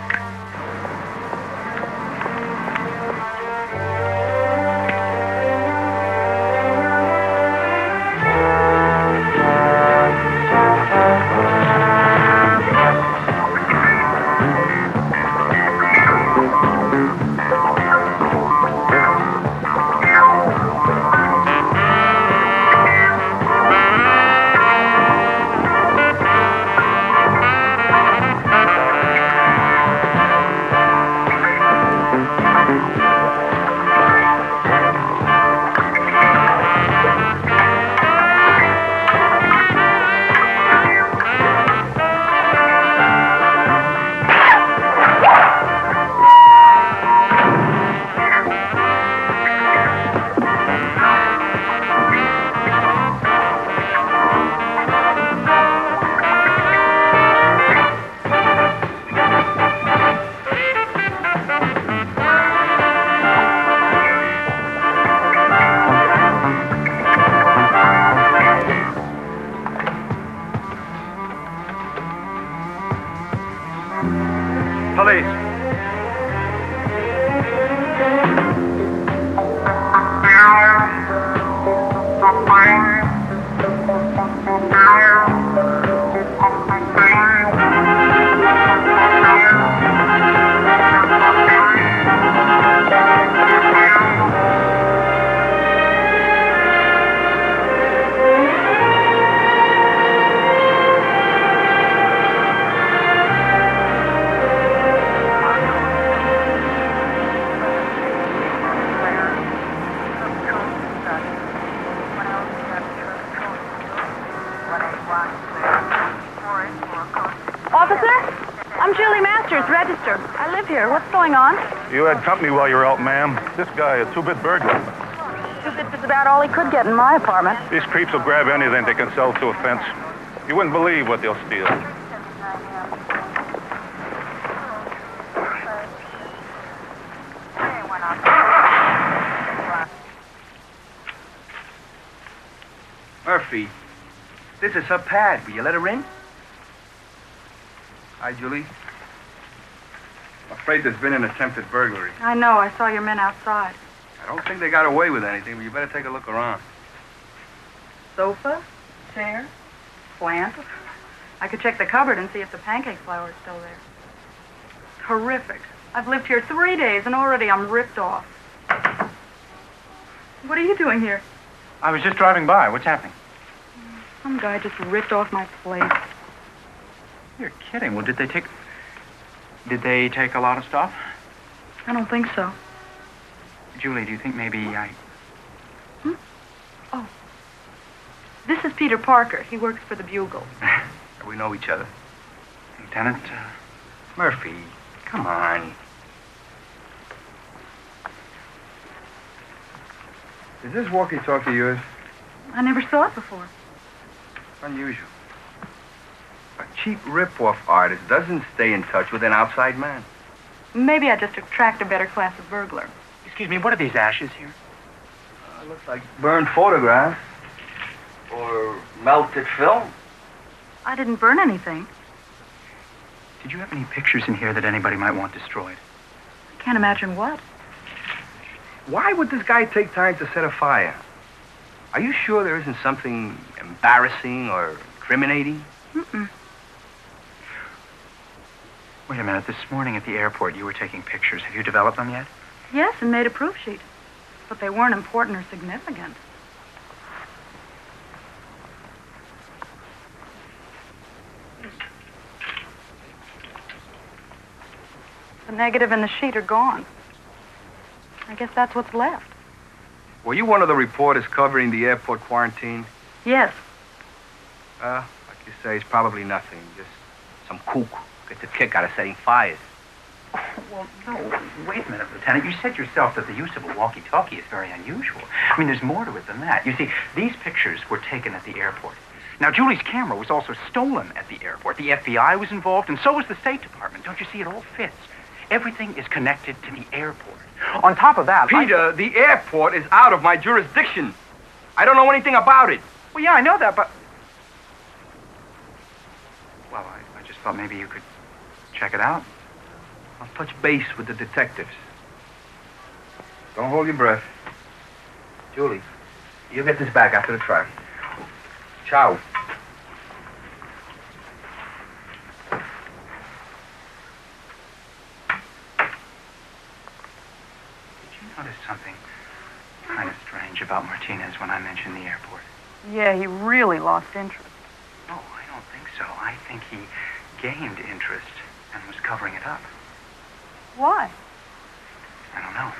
You had company while you were out, ma'am. This guy, a two-bit burglar. Two-bits is about all he could get in my apartment. These creeps will grab anything they can sell to a fence. You wouldn't believe what they'll steal. Murphy, this is her pad. Will you let her in? Hi, Julie. I'm afraid there's been an attempted burglary. I know. I saw your men outside. I don't think they got away with anything, but you better take a look around. Sofa, chair, plant. I could check the cupboard and see if the pancake flour is still there. Horrific. I've lived here 3 days and already I'm ripped off. What are you doing here? I was just driving by. What's happening? Some guy just ripped off my plate. You're kidding. Well, did they take a lot of stuff? I don't think so. Julie, do you think maybe I... Oh. This is Peter Parker. He works for the Bugle. We know each other. Lieutenant, Murphy, come on. Is this walkie-talkie yours? I never saw it before. Unusual. A cheap rip-off artist doesn't stay in touch with an outside man. Maybe I just attract a better class of burglar. Excuse me, what are these ashes here? Looks like burned photographs. Or melted film. I didn't burn anything. Did you have any pictures in here that anybody might want destroyed? I can't imagine what. Why would this guy take time to set a fire? Are you sure there isn't something embarrassing or incriminating? Mm-mm. Wait a minute. This morning at the airport, you were taking pictures. Have you developed them yet? Yes, and made a proof sheet. But they weren't important or significant. The negative and the sheet are gone. I guess that's what's left. Were you one of the reporters covering the airport quarantine? Yes. Like you say, it's probably nothing. Just some kook gets a kick out of setting fires. Well, no, wait a minute, Lieutenant. You said yourself that the use of a walkie-talkie is very unusual. I mean, there's more to it than that. You see, these pictures were taken at the airport. Now, Julie's camera was also stolen at the airport. The FBI was involved, and so was the State Department. Don't you see? It all fits. Everything is connected to the airport. On top of that, Peter, the airport is out of my jurisdiction. I don't know anything about it. Well, yeah, I know that, but... Well, I just thought maybe you could check it out. I'll touch base with the detectives. Don't hold your breath. Julie, you get this back after the trial. Ciao. Noticed something kind of strange about Martinez when I mentioned the airport. Yeah, he really lost interest. Oh, I don't think so. I think he gained interest and was covering it up. Why? I don't know.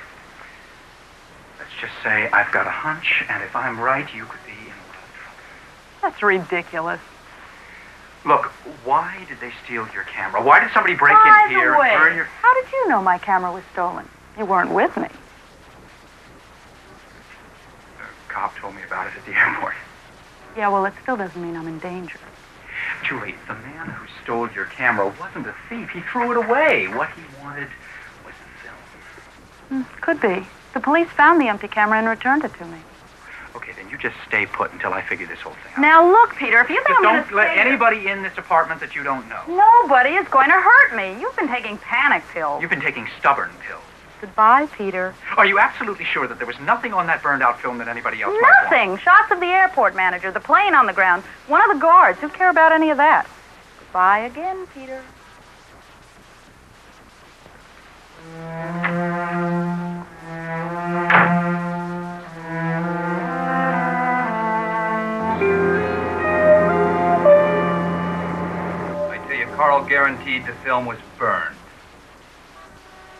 Let's just say I've got a hunch, and if I'm right, you could be in a lot of trouble. That's ridiculous. Look, why did they steal your camera? Why did somebody break in here and burn your... How did you know my camera was stolen? You weren't with me. The cop told me about it at the airport. Yeah, well, it still doesn't mean I'm in danger. Julie, the man who stole your camera wasn't a thief. He threw it away. What he wanted was the film. Could be. The police found the empty camera and returned it to me. Okay, then you just stay put until I figure this whole thing out. Now, look, Peter, if you think Just I'm going to don't let anybody in this apartment that you don't know. Nobody is going to hurt me. You've been taking panic pills. You've been taking stubborn pills. Goodbye, Peter. Are you absolutely sure that there was nothing on that burned out film that anybody else might want? Nothing. Shots of the airport manager, the plane on the ground, one of the guards. Who care about any of that? Goodbye again, Peter. I tell you, Carl guaranteed the film was burned.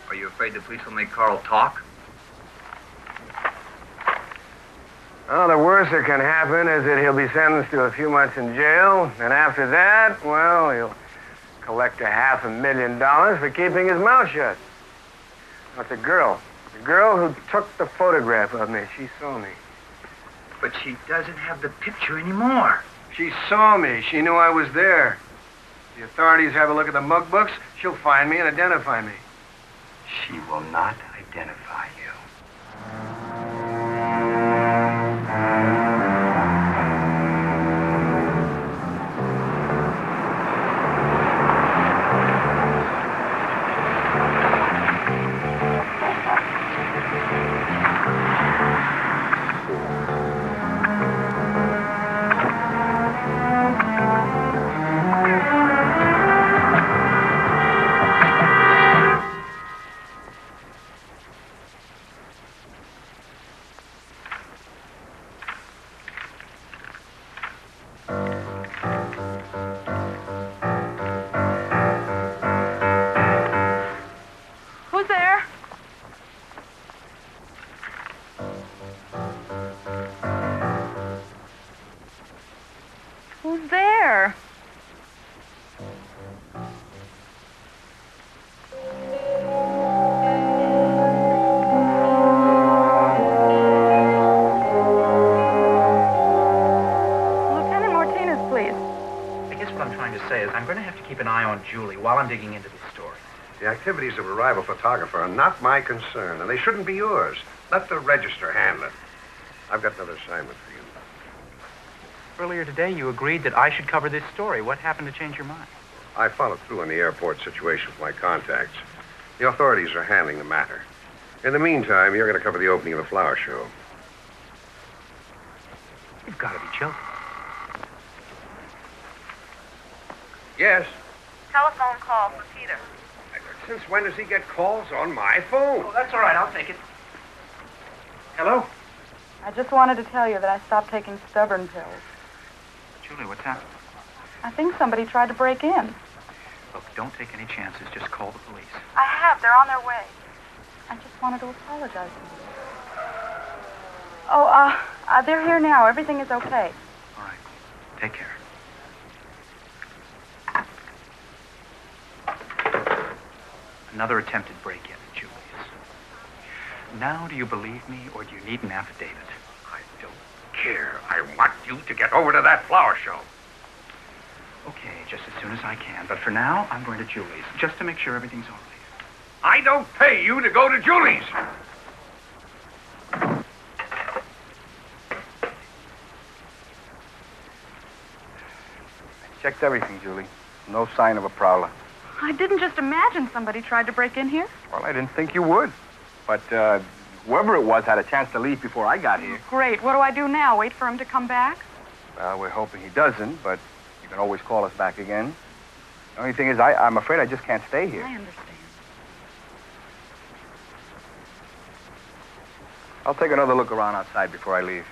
Are you afraid the police will make Carl talk? Well, the worst that can happen is that he'll be sentenced to a few months in jail, and after that, well, he'll collect $500,000 for keeping his mouth shut. That's the girl who took the photograph of me. She saw me. But she doesn't have the picture anymore. She saw me. She knew I was there. The authorities have a look at the mug books. She'll find me and identify me. She will not identify you. Julie while I'm digging into this story. The activities of a rival photographer are not my concern, and they shouldn't be yours. Let the register handle it. I've got another assignment for you. Earlier today, you agreed that I should cover this story. What happened to change your mind? I followed through on the airport situation with my contacts. The authorities are handling the matter. In the meantime, you're going to cover the opening of the flower show. You've got to be joking. Yes. Telephone call for Peter. Since when does he get calls on my phone? Oh, that's all right. I'll take it. Hello? I just wanted to tell you that I stopped taking stubborn pills. Julie, what's happened? I think somebody tried to break in. Look, don't take any chances. Just call the police. I have. They're on their way. I just wanted to apologize to you. Oh, they're here now. Everything is okay. All right. Take care. Another attempted break-in at Julie's. Now, do you believe me, or do you need an affidavit? I don't care. I want you to get over to that flower show. Okay, just as soon as I can. But for now, I'm going to Julie's, just to make sure everything's all right. I don't pay you to go to Julie's. Checked everything, Julie. No sign of a prowler. I didn't just imagine somebody tried to break in here. Well, I didn't think you would. But whoever it was had a chance to leave before I got here. Great. What do I do now? Wait for him to come back? Well, we're hoping he doesn't, but you can always call us back again. The only thing is, I'm afraid I just can't stay here. I understand. I'll take another look around outside before I leave.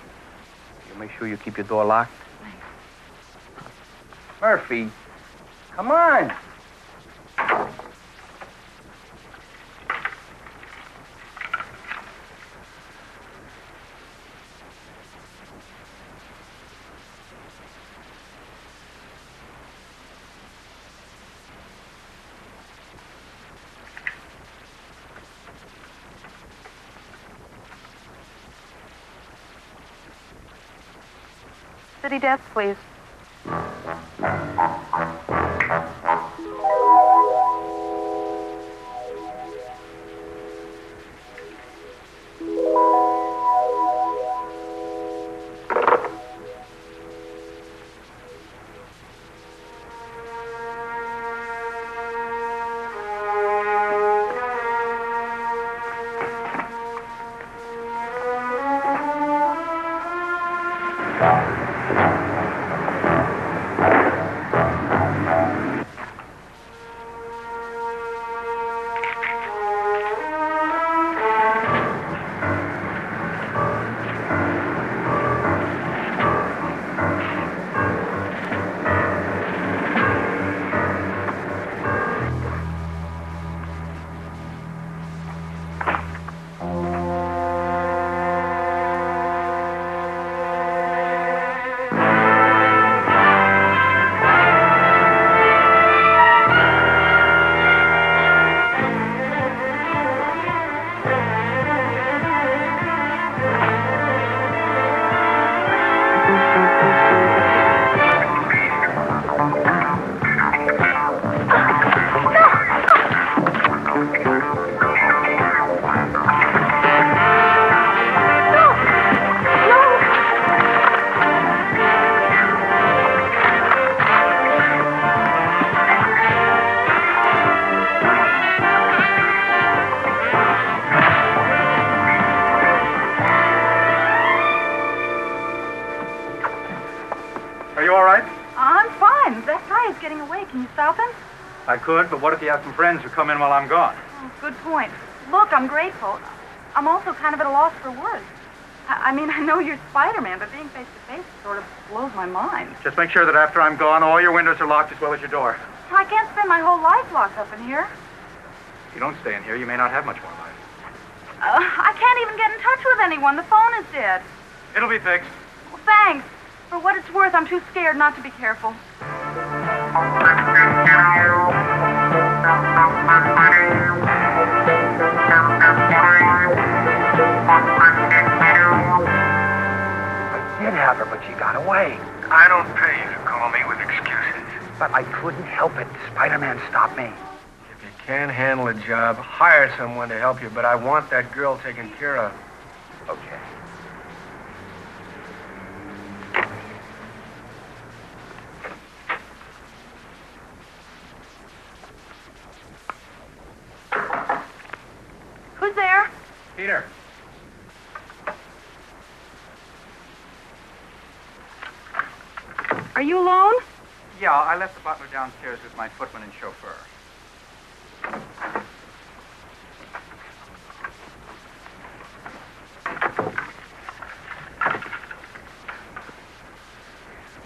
You make sure you keep your door locked. Thanks. Murphy, come on. City desk, please. Can you stop him? I could, but what if you have some friends who come in while I'm gone? Oh, good point. Look, I'm grateful. I'm also kind of at a loss for words. I mean, I know you're Spiderman, but being face-to-face sort of blows my mind. Just make sure that after I'm gone, all your windows are locked as well as your door. I can't spend my whole life locked up in here. If you don't stay in here, you may not have much more life. I can't even get in touch with anyone. The phone is dead. It'll be fixed. Well, thanks. For what it's worth, I'm too scared not to be careful. I did have her, but she got away. I don't pay you to call me with excuses. But I couldn't help it. Spider-Man stopped me. If you can't handle a job, hire someone to help you, but I want that girl taken care of. Okay. Who's there? Peter. Are you alone? Yeah, I left the butler downstairs with my footman and chauffeur.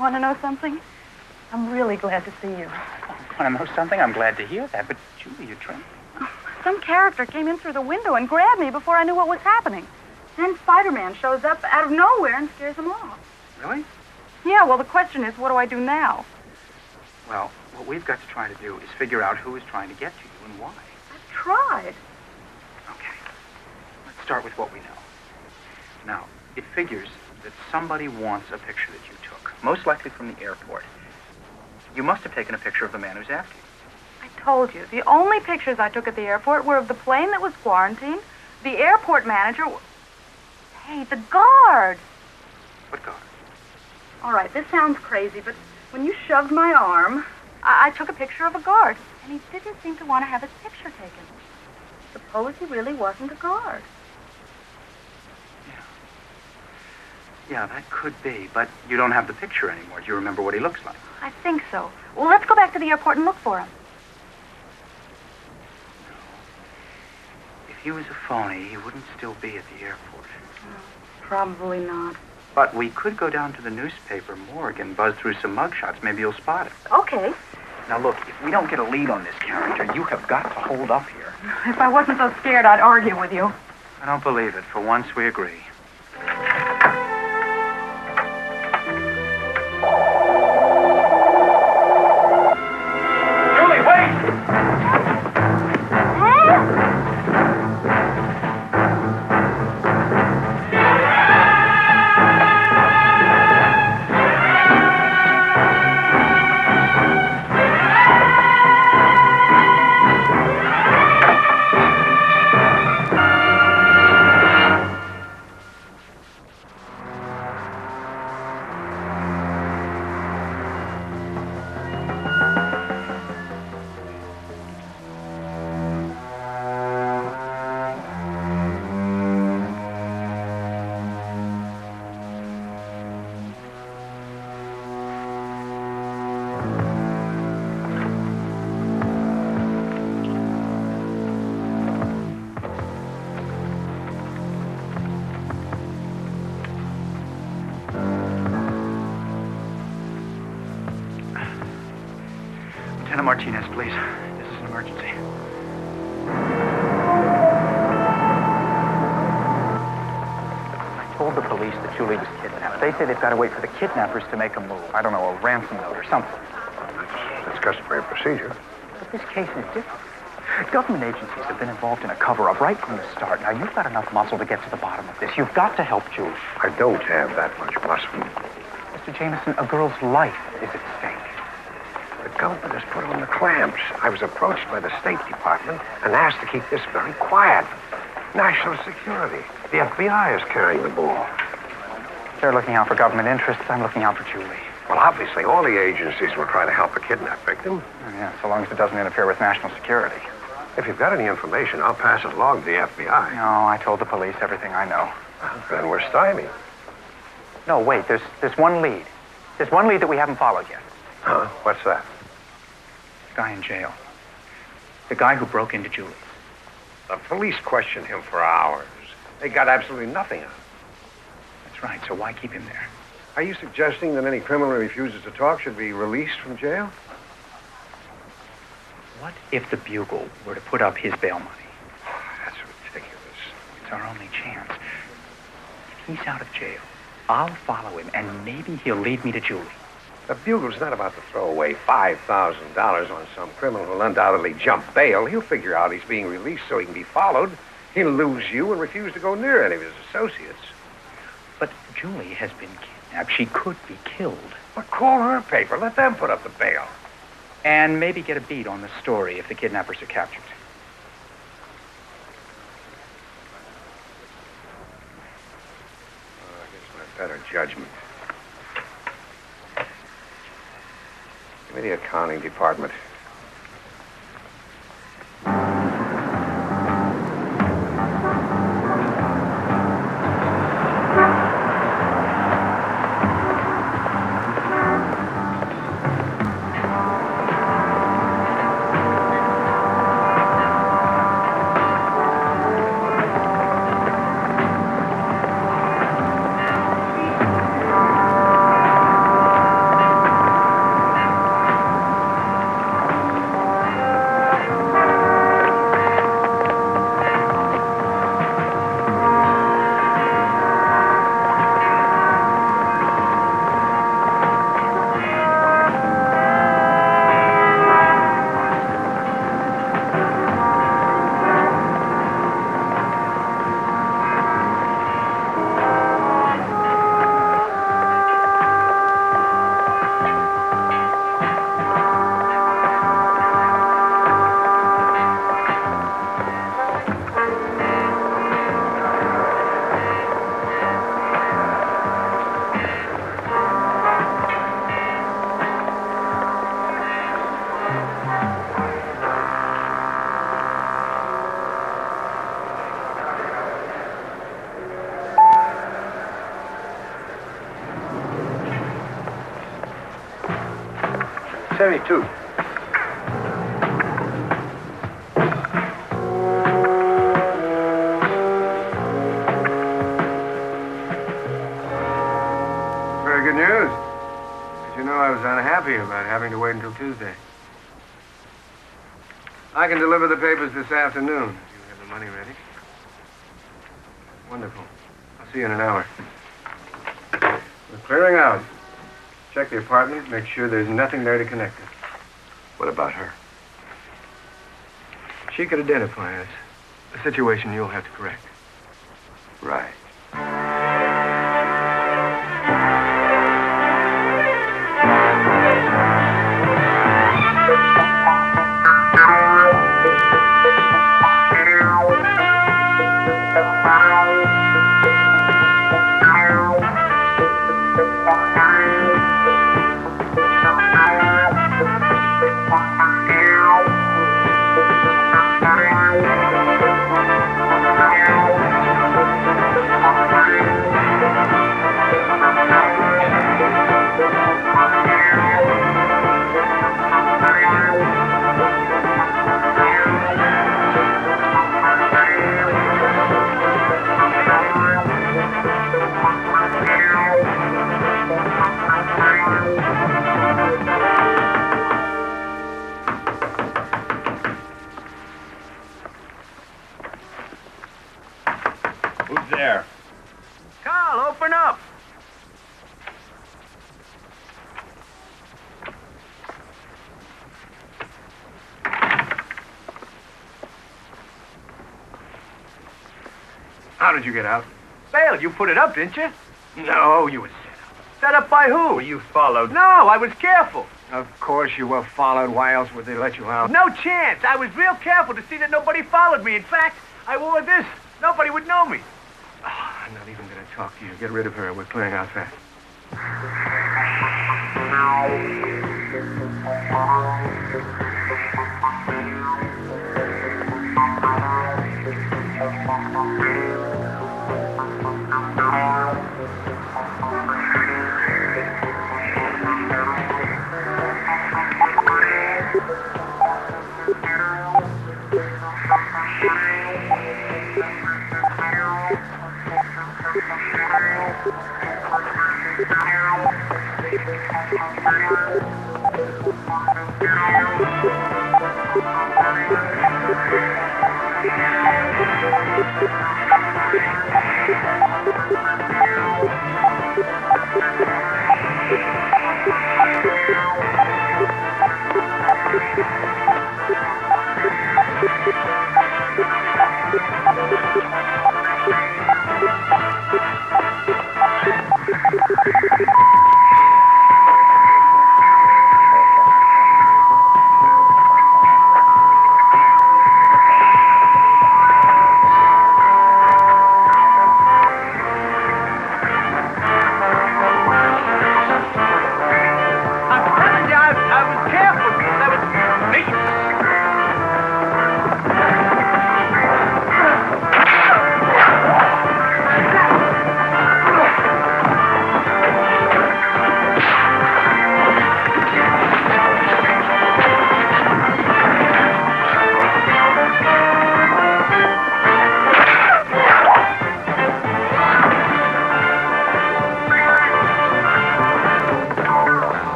Want to know something? I'm really glad to see you. Want to know something? I'm glad to hear that, but Julie, you're trembling. Some character came in through the window and grabbed me before I knew what was happening. Then Spider-Man shows up out of nowhere and scares them off. Really? Yeah, well, the question is, what do I do now? Well, what we've got to try to do is figure out who is trying to get to you and why. I've tried. Okay. Let's start with what we know. Now, it figures that somebody wants a picture that you took, most likely from the airport. You must have taken a picture of the man who's after you. I told you, the only pictures I took at the airport were of the plane that was quarantined, the airport manager... Hey, the guard! What guard? All right, this sounds crazy, but when you shoved my arm, I took a picture of a guard, and he didn't seem to want to have his picture taken. Suppose he really wasn't a guard. Yeah, that could be, but you don't have the picture anymore. Do you remember what he looks like? I think so. Well, let's go back to the airport and look for him. If he was a phony, he wouldn't still be at the airport. Probably not. But we could go down to the newspaper morgue and buzz through some mugshots. Maybe you'll spot him. Okay. Now, look, if we don't get a lead on this character, you have got to hold up here. If I wasn't so scared, I'd argue with you. I don't believe it. For once, we agree. Julie, wait! Lieutenant Martinez, please. This is an emergency. I told the police that Julie was kidnapped. They say they've got to wait for the kidnappers to make a move. I don't know, a ransom note or something. That's customary procedure. But this case is different. Government agencies have been involved in a cover-up right from the start. Now, you've got enough muscle to get to the bottom of this. You've got to help Julie. I don't have that much muscle. Mr. Jameson, a girl's life is at stake. The government has put on the clamps. I was approached by the State Department and asked to keep this very quiet. National security. The FBI is carrying the ball. They're looking out for government interests. I'm looking out for Julie. Well, obviously, all the agencies will try to help a kidnapped victim. Yeah, so long as it doesn't interfere with national security. If you've got any information, I'll pass it along to the FBI. No, I told the police everything I know. Then we're stymied. No, wait, there's one lead. There's one lead that we haven't followed yet. Huh? What's that? The guy in jail. The guy who broke into Julie's. The police questioned him for hours. They got absolutely nothing on him. That's right, so why keep him there? Are you suggesting that any criminal who refuses to talk should be released from jail? What if the Bugle were to put up his bail money? That's ridiculous. It's our only chance. If he's out of jail, I'll follow him, and maybe he'll lead me to Julie. The Bugle's not about to throw away $5,000 on some criminal who'll undoubtedly jump bail. He'll figure out he's being released so he can be followed. He'll lose you and refuse to go near any of his associates. But Julie has been kidnapped. She could be killed. But call her paper. Let them put up the bail. and maybe get a beat on the story if the kidnappers are captured. Against my better judgment. Give me the accounting department. '72. Very good news. As you know, I was unhappy about having to wait until Tuesday. I can deliver the papers this afternoon if you have the money ready. Wonderful. I'll see you in an hour. We're clearing out. Check the apartment, make sure there's nothing there to connect us. What about her? She could identify us. A situation you'll have to correct. Right. Who's there? Carl, open up. How did you get out? Bail, you put it up, didn't you? No, you were set up. Set up by who? Were you followed? No, I was careful. Of course you were followed. Why else would they let you out? No chance. I was real careful to see that nobody followed me. In fact, I wore this. Nobody would know me. I'm not even going to talk to you. Get rid of her. We're clearing out fast.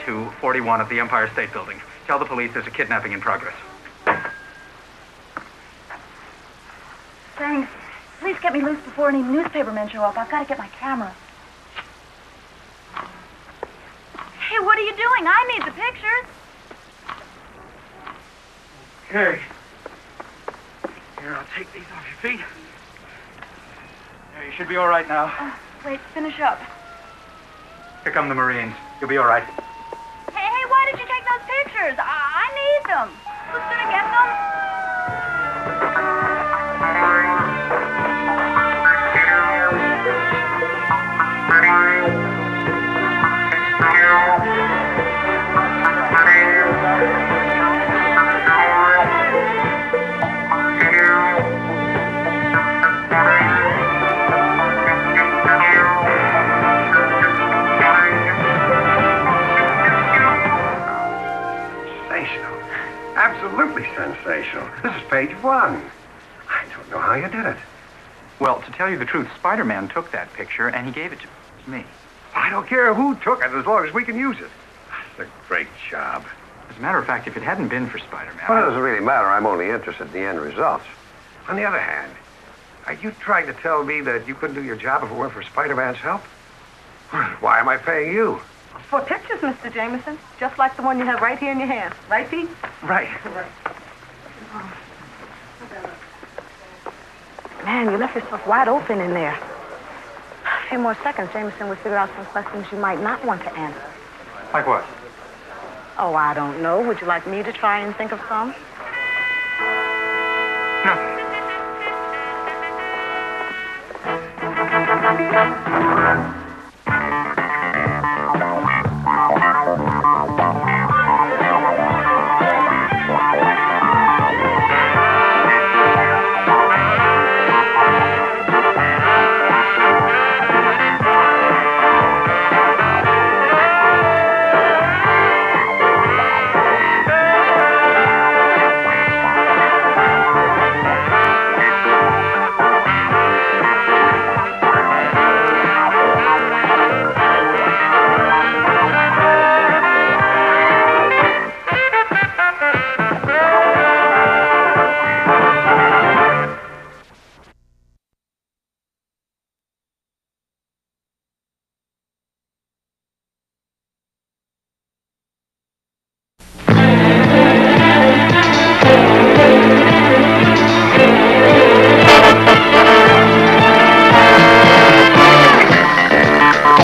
4241 at the Empire State Building. Tell the police there's a kidnapping in progress. Thanks. Please get me loose before any newspapermen show up. I've got to get my camera. Hey, what are you doing? I need the pictures. Okay. Here, I'll take these off your feet. There, you should be all right now. Wait, finish up. Here come the Marines. You'll be all right. Hey, why did you take those pictures? I need them. Who's gonna get Sensational. Absolutely sensational. This is page 1. I don't know how you did it. Well, to tell you the truth, Spiderman took that picture and he gave it to me. I don't care who took it as long as we can use it. That's a great job. As a matter of fact, if it hadn't been for Spiderman... Well, it doesn't really matter. I'm only interested in the end results. On the other hand, are you trying to tell me that you couldn't do your job if it weren't for Spider-Man's help? Why am I paying you? For pictures, Mr. Jameson, just like the one you have right here in your hand. Right, Pete? Right. Man, you left yourself wide open in there. A few more seconds, Jameson would figure out some questions you might not want to answer. Like what? Oh, I don't know. Would you like me to try and think of some?